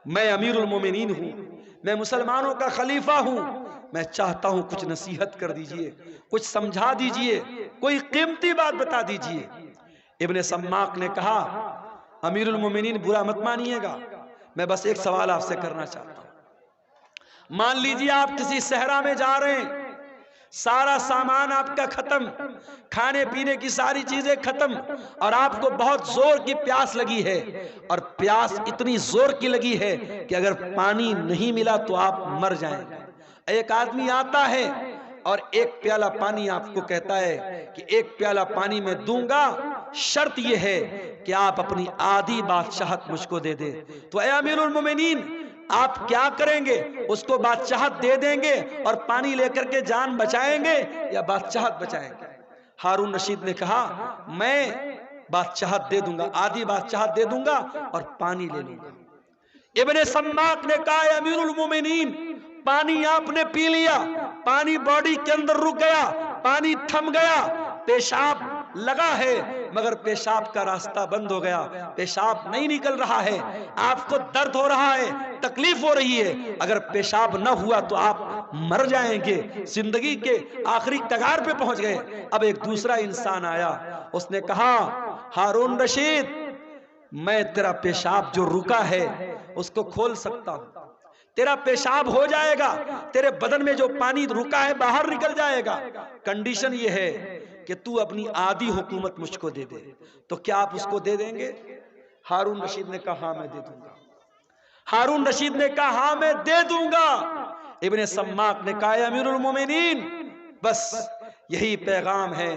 [SPEAKER 1] میں امیر المومنین ہوں، میں مسلمانوں کا خلیفہ ہوں، میں چاہتا ہوں کچھ نصیحت کر دیجئے، کچھ سمجھا دیجئے، کوئی قیمتی بات بتا دیجئے۔ ابن سماک نے کہا امیر المومنین برا مت مانیے گا، میں بس ایک سوال آپ سے کرنا چاہتا ہوں۔ مان لیجئے آپ کسی صحرا میں جا رہے ہیں، سارا سامان آپ کا ختم، کھانے پینے کی ساری چیزیں ختم، اور آپ کو بہت زور کی پیاس لگی ہے، اور پیاس اتنی زور کی لگی ہے کہ اگر پانی نہیں ملا تو آپ مر جائیں گے۔ ایک آدمی آتا ہے اور ایک پیالہ پانی آپ کو کہتا ہے کہ ایک پیالہ پانی میں دوں گا، شرط یہ ہے کہ آپ اپنی آدھی بادشاہت مجھ کو دے دے۔ تو اے امیر المومنین آپ کیا کریں گے؟ اس کو بادشاہت دے دیں گے اور پانی لے کر کے جان بچائیں گے یا بادشاہت بچائیں گے؟ ہارون رشید نے کہا میں بادشاہت دے دوں گا، آدھی بادشاہت دے دوں گا اور پانی لے لوں گا۔ ابن سماک نے کہا اے امیر المومنین پانی آپ نے پی لیا، پانی باڈی کے اندر رک گیا، پانی تھم گیا، پیشاب لگا ہے مگر پیشاب کا راستہ بند ہو گیا، پیشاب نہیں نکل رہا ہے، آپ کو درد ہو رہا ہے، تکلیف ہو رہی ہے، اگر پیشاب نہ ہوا تو آپ مر جائیں گے، زندگی کے آخری کگار پہ پہنچ گئے۔ اب ایک دوسرا انسان آیا، اس نے کہا ہارون رشید میں تیرا پیشاب جو رکا ہے اس کو کھول سکتا ہوں، تیرا پیشاب ہو جائے گا، تیرے بدن میں جو پانی رکا ہے باہر نکل جائے گا، کنڈیشن یہ ہے کہ تو اپنی آدھی حکومت مجھ کو دے دے۔ تو کیا آپ اس کو دے دیں گے؟ ہارون رشید نے کہا ہاں میں دے دوں گا۔ ہارون رشید نے کہا ہاں میں دے دوں گا۔ ابن سماک نے کہا امیر المومنین بس یہی پیغام ہے،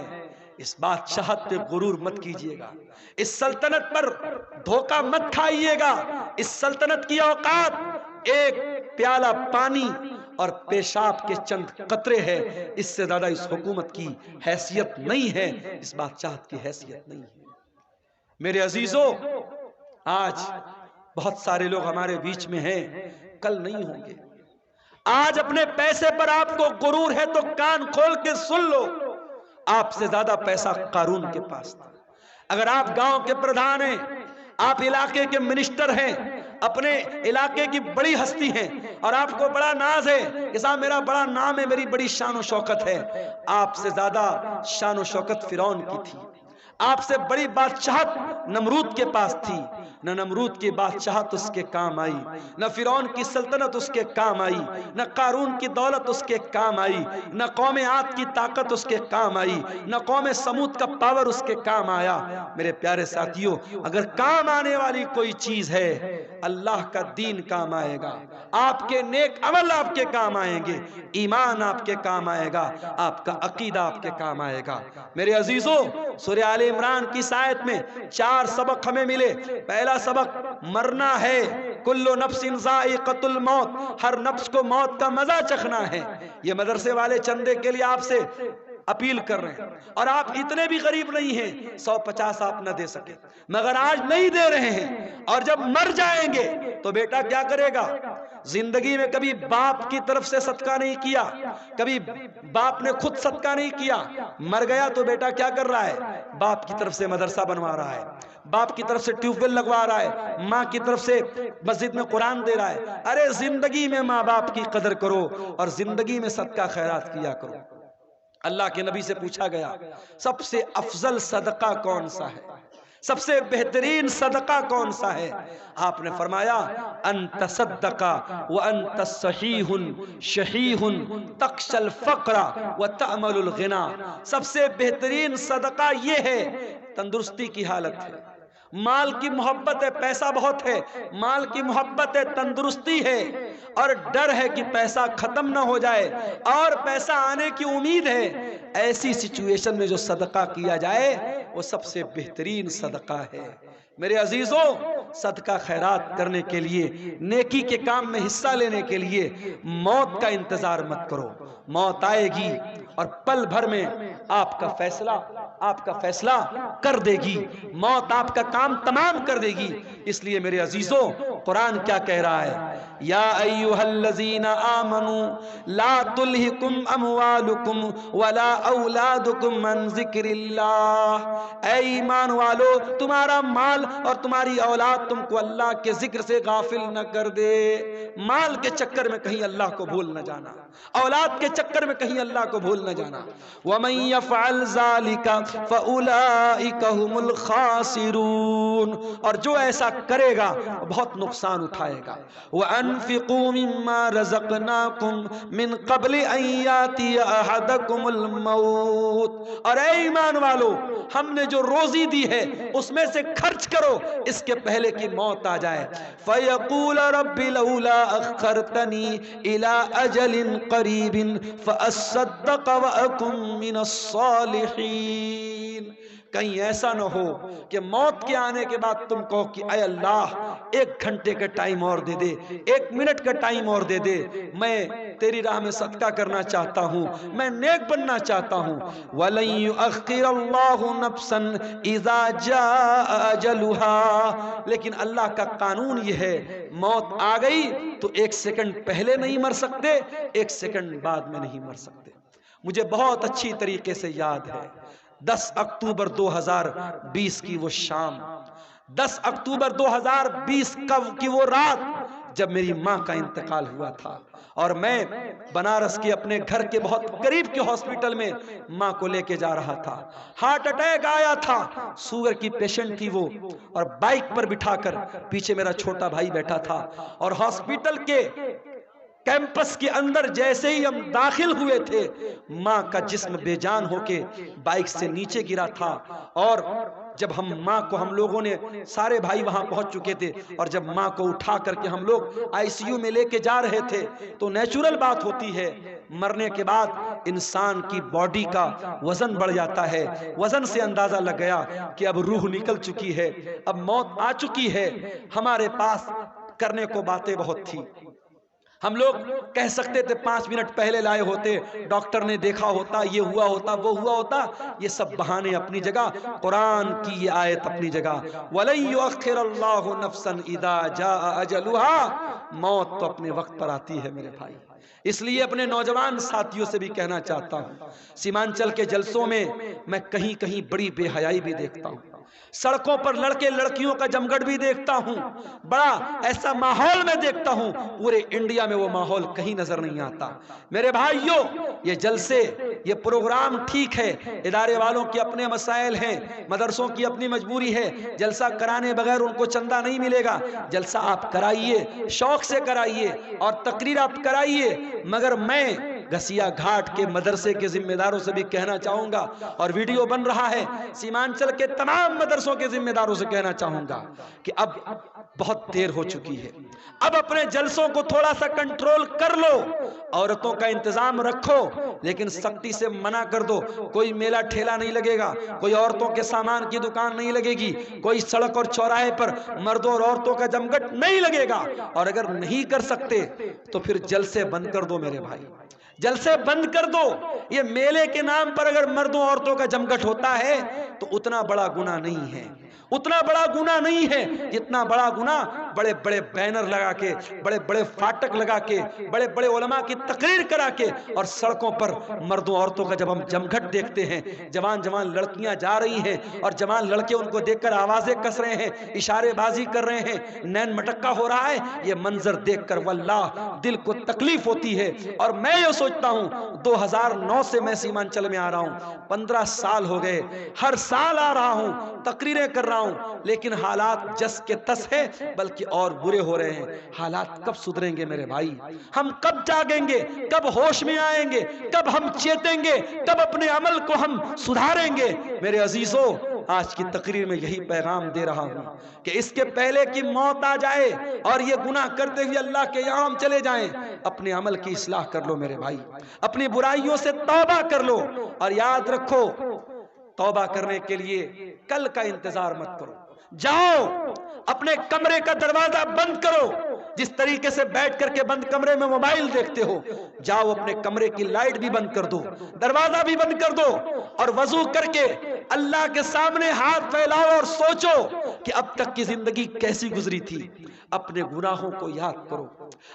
[SPEAKER 1] اس بادشاہت پہ غرور مت کیجئے گا، اس سلطنت پر دھوکہ مت کھائیے گا، اس سلطنت کی اوقات ایک پیالہ پانی اور پیشاب کے چند قطرے ہے، اس سے زیادہ اس حکومت کی حیثیت نہیں ہے، اس بادشاہت کی حیثیت نہیں ہے۔ میرے عزیزو آج بہت سارے لوگ ہمارے بیچ میں ہیں، کل نہیں ہوں گے۔ آج اپنے پیسے پر آپ کو غرور ہے تو کان کھول کے سن لو، آپ سے زیادہ پیسہ قارون کے پاس تھا۔ اگر آپ گاؤں کے پردھان ہیں، آپ علاقے کے منسٹر ہیں، اپنے علاقے کی بڑی ہستی ہیں اور آپ کو بڑا ناز ہے کہ صاحب میرا بڑا نام ہے، میری بڑی شان و شوکت ہے، آپ سے زیادہ شان و شوکت فرعون کی تھی، آپ سے بڑی بادشاہت نمرود کے پاس تھی، نہ نمرود کی بادشاہت اس کے کام آئی، نہ فرعون کی سلطنت اس کے کام آئی، نہ قارون کی دولت اس کے کام آئی، نہ قوم عاد کی طاقت اس کے کام آئی، نہ قوم سمود کا پاور اس کے کام آیا۔ میرے پیارے ساتھیوں، اگر کام آنے والی کوئی چیز ہے، اللہ کا دین کام آئے گا، آپ کے نیک عمل آپ کے کام آئیں گے، ایمان آپ کے کام آئے گا، آپ کا عقیدہ آپ کے کام آئے گا۔ میرے عزیزوں، سورہ آل عمران کی اس آیت میں 4 سبق ہمیں ملے۔ پہلا سبق، مرنا ہے، کل نفس ذائقۃ الموت، ہر نفس کو موت کا مزہ چکھنا ہے۔ یہ مدرسے والے چندے کے لیے آپ سے اپیل کر رہے ہیں، اور آپ اتنے بھی غریب نہیں ہیں 150 آپ نہ دے سکے، مگر آج نہیں دے رہے ہیں، اور جب مر جائیں گے تو بیٹا کیا کرے گا؟ زندگی میں کبھی باپ کی طرف سے صدقہ نہیں کیا، کبھی باپ نے خود صدقہ نہیں کیا، مر گیا تو بیٹا کیا کر رہا ہے؟ باپ کی طرف سے مدرسہ بنوا رہا ہے، باپ کی طرف سے ٹیوب ویل لگوا رہا ہے، ماں کی طرف سے مسجد میں قرآن دے رہا ہے۔ ارے زندگی میں ماں باپ کی قدر کرو، اور زندگی میں صدقہ خیرات کیا کرو۔ اللہ کے نبی سے پوچھا گیا، سب سے افضل صدقہ کون سا ہے؟ سب سے بہترین صدقہ کون سا ہے؟ آپ نے فرمایا، انت صدق وانت صحیح شحیح تخشى الفقر وتأمل الغنى۔ سب سے بہترین صدقہ یہ ہے، تندرستی کی حالت ہے، مال کی محبت ہے، پیسہ بہت ہے، مال کی محبت ہے، تندرستی ہے، اور ڈر ہے کہ پیسہ ختم نہ ہو جائے، اور پیسہ آنے کی امید ہے۔ ایسی سچویشن میں جو صدقہ کیا جائے وہ سب سے بہترین صدقہ ہے۔ میرے عزیزوں، صدقہ خیرات کرنے کے لیے، نیکی کے کام میں حصہ لینے کے لیے موت کا انتظار مت کرو۔ موت آئے گی اور پل بھر میں آپ کا فیصلہ کر دے گی، موت آپ کا کام تمام کر دے گی۔ اس لیے میرے عزیزوں، قرآن کیا کہہ رہا ہے؟ یا ایھا الذین آمنوا لا تلہکم اموالکم ولا اولادکم عن ذکر اللہ۔ اے ایمان والو، تمہارا مال اور تمہاری اولاد تم کو اللہ کے ذکر سے غافل نہ کر دے۔ مال کے چکر میں کہیں اللہ کو بھول نہ جانا، اولاد کے چکر میں کہیں اللہ کو بھول نہ جانا۔ وَمَن يَفْعَلْ ذَلِكَ فَأُولَئِكَ هُمُ الْخَاسِرُونَ، اور جو ایسا کرے گا وہ بہت نقصان اٹھائے گا۔ وَأَنفِقُوا مِمَّا رَزَقْنَاكُمْ مِن قَبْلِ أَن يَأْتِيَ أَحَدَكُمُ الْمَوْتُ، اور اے ایمان والو، ہم نے جو روزی دی ہے اس میں سے خرچ کرو اس کے پہلے کہ موت آ جائے۔ فَيَقُولَ رَبِّ لَوْلَا أَخَّرْتَنِي إِلَىٰ أَجَلٍ قَرِيبٍ فَأَصَّدَّقَ وَأَكُن مِّنَ الصَّالِحِينَ۔ کہیں ایسا نہ ہو کہ موت کے آنے کے بعد تم کہو کہ اے اللہ 1 گھنٹے کا ٹائم اور دے دے، 1 منٹ کا ٹائم اور دے دے، میں تیری راہ میں صدقہ کرنا چاہتا ہوں، میں نیک بننا چاہتا ہوں۔ وَلَن يُؤَخِّرَ اللَّهُ نَفْسًا إِذَا جَاءَ أَجَلُهَا، لیکن اللہ کا قانون یہ ہے، موت آ گئی تو 1 سیکنڈ پہلے نہیں مر سکتے، 1 سیکنڈ بعد میں نہیں مر سکتے۔ مجھے بہت اچھی طریقے سے یاد ہے 10 اکتوبر 2020 کی وہ شام، 10 اکتوبر 2020 کی وہ رات جب میری ماں کا انتقال ہوا تھا، اور میں بنارس کے اپنے گھر کے بہت قریب کے ہاسپٹل میں ماں کو لے کے جا رہا تھا۔ ہارٹ اٹیک آیا تھا، شوگر کی پیشنٹ تھی وہ، اور بائک پر بٹھا کر پیچھے میرا چھوٹا بھائی بیٹھا تھا، اور ہاسپٹل کے کیمپس کے اندر جیسے ہی ہم داخل ہوئے تھے، ماں کا جسم بے جان ہو کے بائک سے نیچے گرا تھا، اور جب ماں کو ہم لوگوں نے، سارے بھائی وہاں پہنچ چکے تھے، اور جب ماں کو اٹھا کر کے ہم لوگ ICU میں لے کے جا رہے تھے، تو نیچرل بات ہوتی ہے، مرنے کے بعد انسان کی باڈی کا وزن بڑھ جاتا ہے۔ وزن سے اندازہ لگ گیا کہ اب روح نکل چکی ہے، اب موت آ چکی ہے۔ ہمارے پاس کرنے کو باتیں بہت تھی، ہم لوگ کہہ سکتے تھے 5 منٹ پہلے لائے ہوتے، ڈاکٹر نے دیکھا ہوتا، یہ ہوا ہوتا، وہ ہوا ہوتا۔ یہ سب بہانے اپنی جگہ، قرآن کی یہ آیت اپنی جگہ، وَلَن يُؤَخِّرَ اللَّهُ نَفْسًا إِذَا جَاءَ أَجَلُهَا۔ موت تو اپنے وقت پر آتی ہے میرے بھائی۔ اس لیے اپنے نوجوان ساتھیوں سے بھی کہنا چاہتا ہوں، سیمانچل کے جلسوں میں میں کہیں کہیں بڑی بے حیائی بھی دیکھتا ہوں، سڑکوں پر لڑکے لڑکیوں کا جمگٹ بھی دیکھتا ہوں، بڑا ایسا ماحول میں دیکھتا ہوں، پورے انڈیا میں وہ ماحول کہیں نظر نہیں آتا۔ میرے بھائیوں، یہ جلسے، یہ پروگرام ٹھیک ہے، ادارے والوں کے اپنے مسائل ہیں، مدرسوں کی اپنی مجبوری ہے، جلسہ کرانے بغیر ان کو چندہ نہیں ملے گا۔ جلسہ آپ کرائیے، شوق سے کرائیے اور تقریر آپ کرائیے، مگر میں گھسیا گھاٹ کے مدرسے کے ذمہ داروں سے بھی کہنا چاہوں گا، اور ویڈیو بن رہا ہے، سیمانچل کے تمام مدرسوں کے ذمہ داروں سے کہنا چاہوں گا کہ اب بہت دیر ہو چکی ہے، اب اپنے جلسوں کو تھوڑا سا کنٹرول کر لو، عورتوں کا انتظام رکھو لیکن سختی سے منع کر دو۔ کوئی میلہ ٹھیلا نہیں لگے گا، کوئی عورتوں کے سامان کی دکان نہیں لگے گی، کوئی سڑک اور چوراہے پر مردوں اور عورتوں کا جمگٹ نہیں لگے گا، اور اگر نہیں کر سکتے تو پھر جلسے بند کر دو میرے بھائی، جلسے بند کر دو۔ یہ میلے کے نام پر اگر مردوں عورتوں کا جمگٹ ہوتا ہے تو اتنا بڑا گناہ نہیں ہے، اتنا بڑا گناہ نہیں ہے جتنا بڑا گناہ بڑے بڑے بینر لگا کے، بڑے بڑے فاٹک لگا کے، بڑے بڑے علماء کی تقریر کرا کے، اور سڑکوں پر مردوں عورتوں کا جب ہم جمگھٹ دیکھتے ہیں، جوان جوان لڑکیاں جا رہی ہیں اور جوان لڑکے ان کو دیکھ کر آوازیں کس رہے ہیں، اشارے بازی کر رہے ہیں، نین مٹکا ہو رہا ہے، یہ منظر دیکھ کر واللہ دل کو تکلیف ہوتی ہے۔ اور میں یہ سوچتا ہوں 2009 سے میں سیمانچل میں آ رہا ہوں، 15 سال ہو گئے، ہر سال آ رہا ہوں، تقریریں کر رہا ہوں، لیکن حالات جس کے تس ہے بلکہ اور برے ہو رہے ہیں۔ حالات کب سدھریں گے میرے بھائی؟ ہم کب جاگیں گے؟ کب ہوش میں آئیں گے؟ کب ہم چیتیں گے؟ کب اپنے عمل کو ہم سدھاریں گے؟ میرے عزیزوں، آج کی تقریر میں یہی پیغام دے رہا ہوں کہ اس کے پہلے کہ موت آ جائے اور یہ گناہ کرتے ہوئے اللہ کے یہاں ہم چلے جائیں، اپنے عمل کی اصلاح کر لو میرے بھائی، اپنی برائیوں سے توبہ کر لو، اور یاد رکھو توبہ کرنے کے لیے کل کا انتظار مت کرو، جاؤ اپنے کمرے کا دروازہ بند کرو، جس طریقے سے بیٹھ کر کے بند کمرے میں موبائل دیکھتے ہو، جاؤ اپنے کمرے کی لائٹ بھی بند کر دو، دروازہ بھی بند کر دو، اور وضو کر کے اللہ کے سامنے ہاتھ پھیلاؤ اور سوچو کہ اب تک کی زندگی کیسی گزری تھی۔ اپنے گناہوں کو یاد کرو،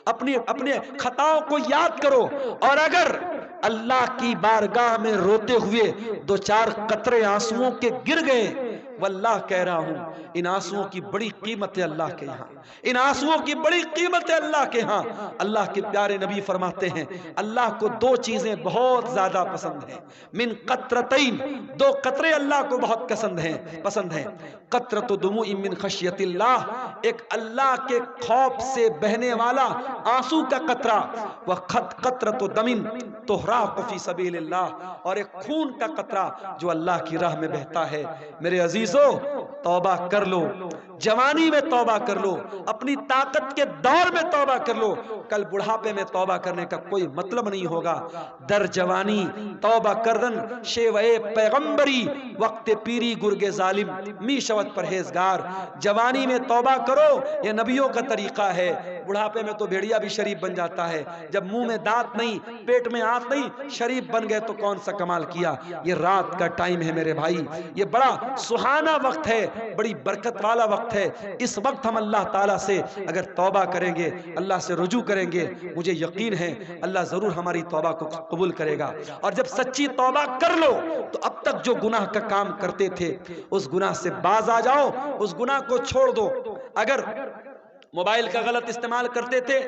[SPEAKER 1] اپنے خطاؤں کو یاد کرو، اور اگر اللہ کی بارگاہ میں روتے ہوئے 2-4 قطرے آنسوؤں کے گر گئے، واللہ کہہ رہا ہوں ان آنسوؤں کی بڑی قیمت ہے اللہ کے ہاں، ان آنسوؤں کی بڑی قیمت ہے اللہ کے ہاں۔ اللہ کے پیارے نبی فرماتے ہیں اللہ کو 2 چیزیں بہت زیادہ پسند ہیں، من قطرتین، 2 قطرے اللہ کو بہت پسند ہیں، قطرۃ دموع من خشیت اللہ، ایک اللہ کے خوف سے بہنے والا آنسو کا قطرہ، قطرۃ دم تحراق فی سبیل اللہ، اور ایک خون کا قطرہ جو اللہ کی راہ میں بہتا ہے۔ میرے عزیزو، توبہ کر لو، جوانی میں توبہ کر لو، اپنی طاقت کے دور میں توبہ کر لو، کل بڑھاپے میں توبہ کرنے کا کوئی مطلب نہیں ہوگا۔ در جوانی توبہ کردن شیوئے پیغمبری، وقت پیری گرگ ظالم می شود پرہیزگار۔ جوانی میں توبہ کرو، یہ نبیوں کا طریقہ ہے، بڑھاپے میں تو بھیڑیا بھی شریف بن جاتا ہے، جب منہ میں دانت نہیں، پیٹ میں آنت نہیں، شریف بن گئے تو کون سا کمال کیا۔ یہ رات کا ٹائم ہے میرے بھائی، یہ بڑا سہانا وقت ہے، بڑی برکت والا وقت ہے۔ اس وقت ہم اللہ تعالیٰ سے اگر توبہ کریں گے، اللہ سے رجوع کریں گے، مجھے یقین ہے اللہ ضرور ہماری توبہ کو قبول کرے گا۔ اور جب سچی توبہ کر لو تو اب تک جو گناہ کا کام کرتے تھے اس گناہ سے باز آ جاؤ، اس گناہ کو چھوڑ دو۔ اگر موبائل کا غلط استعمال کرتے تھے،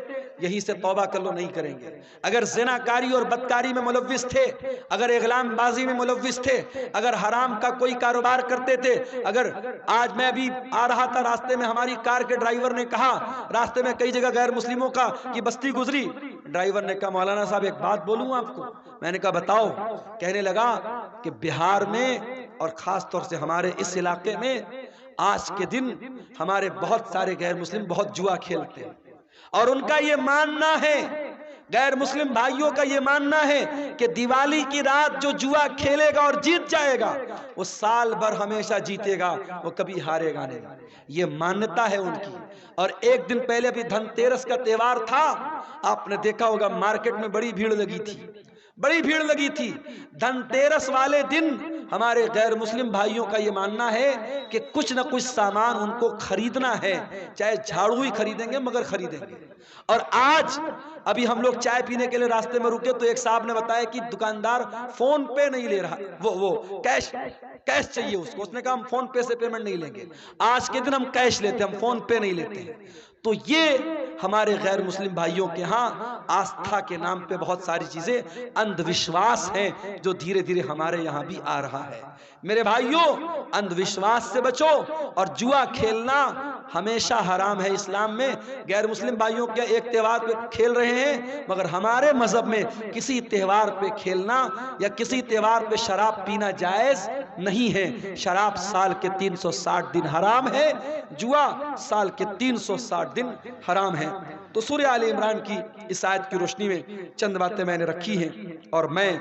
[SPEAKER 1] یہی سے توبہ کر لو، نہیں کریں گے۔ اگر زنا کاری اور بدکاری میں ملوث تھے، اگر اغلام بازی میں ملوث تھے، اگر حرام کا کوئی کاروبار کرتے تھے، اگر آج میں بھی آ رہا تھا راستے میں، ہماری کار کے ڈرائیور نے کہا، راستے میں کئی جگہ غیر مسلموں کی بستی گزری، ڈرائیور نے کہا مولانا صاحب ایک بات بولوں آپ کو؟ میں نے کہا بتاؤ۔ کہنے لگا کہ بہار میں اور خاص طور سے ہمارے اس علاقے میں آج کے دن ہمارے بہت سارے غیر مسلم بہت جوا کھیلتے ہیں، اور ان کا یہ ماننا ہے، غیر مسلم بھائیوں کا یہ ماننا ہے کہ دیوالی کی رات جو جوا کھیلے گا اور جیت جائے گا وہ سال بھر ہمیشہ جیتے گا، وہ کبھی ہارے گا نہیں۔ یہ مانتا ہے ان کی۔ اور ایک دن پہلے بھی دھن تیرس کا تہوار تھا، آپ نے دیکھا ہوگا مارکیٹ میں بڑی بھیڑ لگی تھی، بڑی بھیڑ لگی تھی۔ دھنتیرس والے دن ہمارے غیر مسلم بھائیوں کا یہ ماننا ہے کہ کچھ نہ کچھ سامان ان کو خریدنا ہے، چاہے جھاڑو ہی خریدیں گے مگر خریدیں گے۔ اور آج ابھی ہم لوگ چائے پینے کے لیے راستے میں رکے تو ایک صاحب نے بتایا کہ دکاندار فون پے نہیں لے رہا، وہ کیش چاہیے اس کو۔ اس نے کہا ہم فون پے سے پیمنٹ نہیں لیں گے، آج کے دن ہم کیش لیتے ہیں، ہم فون پے نہیں لیتے ہیں۔ تو یہ ہمارے غیر مسلم بھائیوں کے ہاں آستھا کے نام پہ بہت ساری چیزیں اندھ وشواس ہیں جو دھیرے دھیرے ہمارے یہاں بھی آ رہا ہے۔ میرے بھائیوں، اندھ وشواس سے بچو، اور جوا کھیلنا ہمیشہ حرام ہے اسلام میں۔ غیر مسلم بھائیوں کے ایک تہوار پہ کھیل رہے ہیں، مگر ہمارے مذہب میں کسی تہوار پہ کھیلنا یا کسی تہوار پہ شراب پینا جائز نہیں ہے۔ شراب سال کے 360 دن حرام ہے، جوا سال کے 360 دن حرام ہے۔ تو سورہ آل عمران کی اس آیت کی روشنی میں چند باتیں میں نے رکھی ہیں، اور میں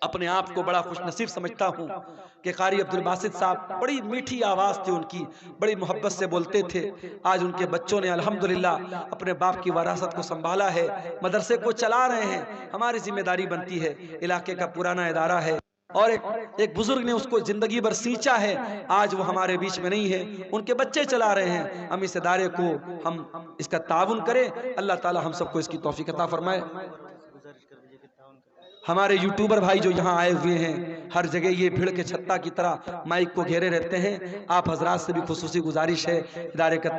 [SPEAKER 1] اپنے آپ کو بڑا خوش نصیب سمجھتا ہوں کہ قاری عبد الباسط صاحب، بڑی میٹھی آواز تھی ان کی، بڑی محبت سے بولتے تھے۔ آج ان کے بچوں نے الحمدللہ اپنے باپ کی وراثت کو سنبھالا ہے، مدرسے کو چلا رہے ہیں۔ ہماری ذمہ داری بنتی ہے، علاقے کا پرانا ادارہ ہے، اور ایک بزرگ نے اس کو زندگی بھر سینچا ہے، آج وہ ہمارے بیچ میں نہیں ہے، ان کے بچے چلا رہے ہیں۔ ہم اس ادارے کو ہم اس کا تعاون کریں، اللہ تعالی ہم سب کو اس کی توفیق عطا فرمائے۔ ہمارے یوٹیوبر بھائی جو یہاں آئے ہوئے ہیں، ہر جگہ یہ بھیڑ کے چھتا کی طرح مائک کو گھیرے رہتے ہیں، آپ حضرات سے بھی خصوصی گزارش ہے ادارے کا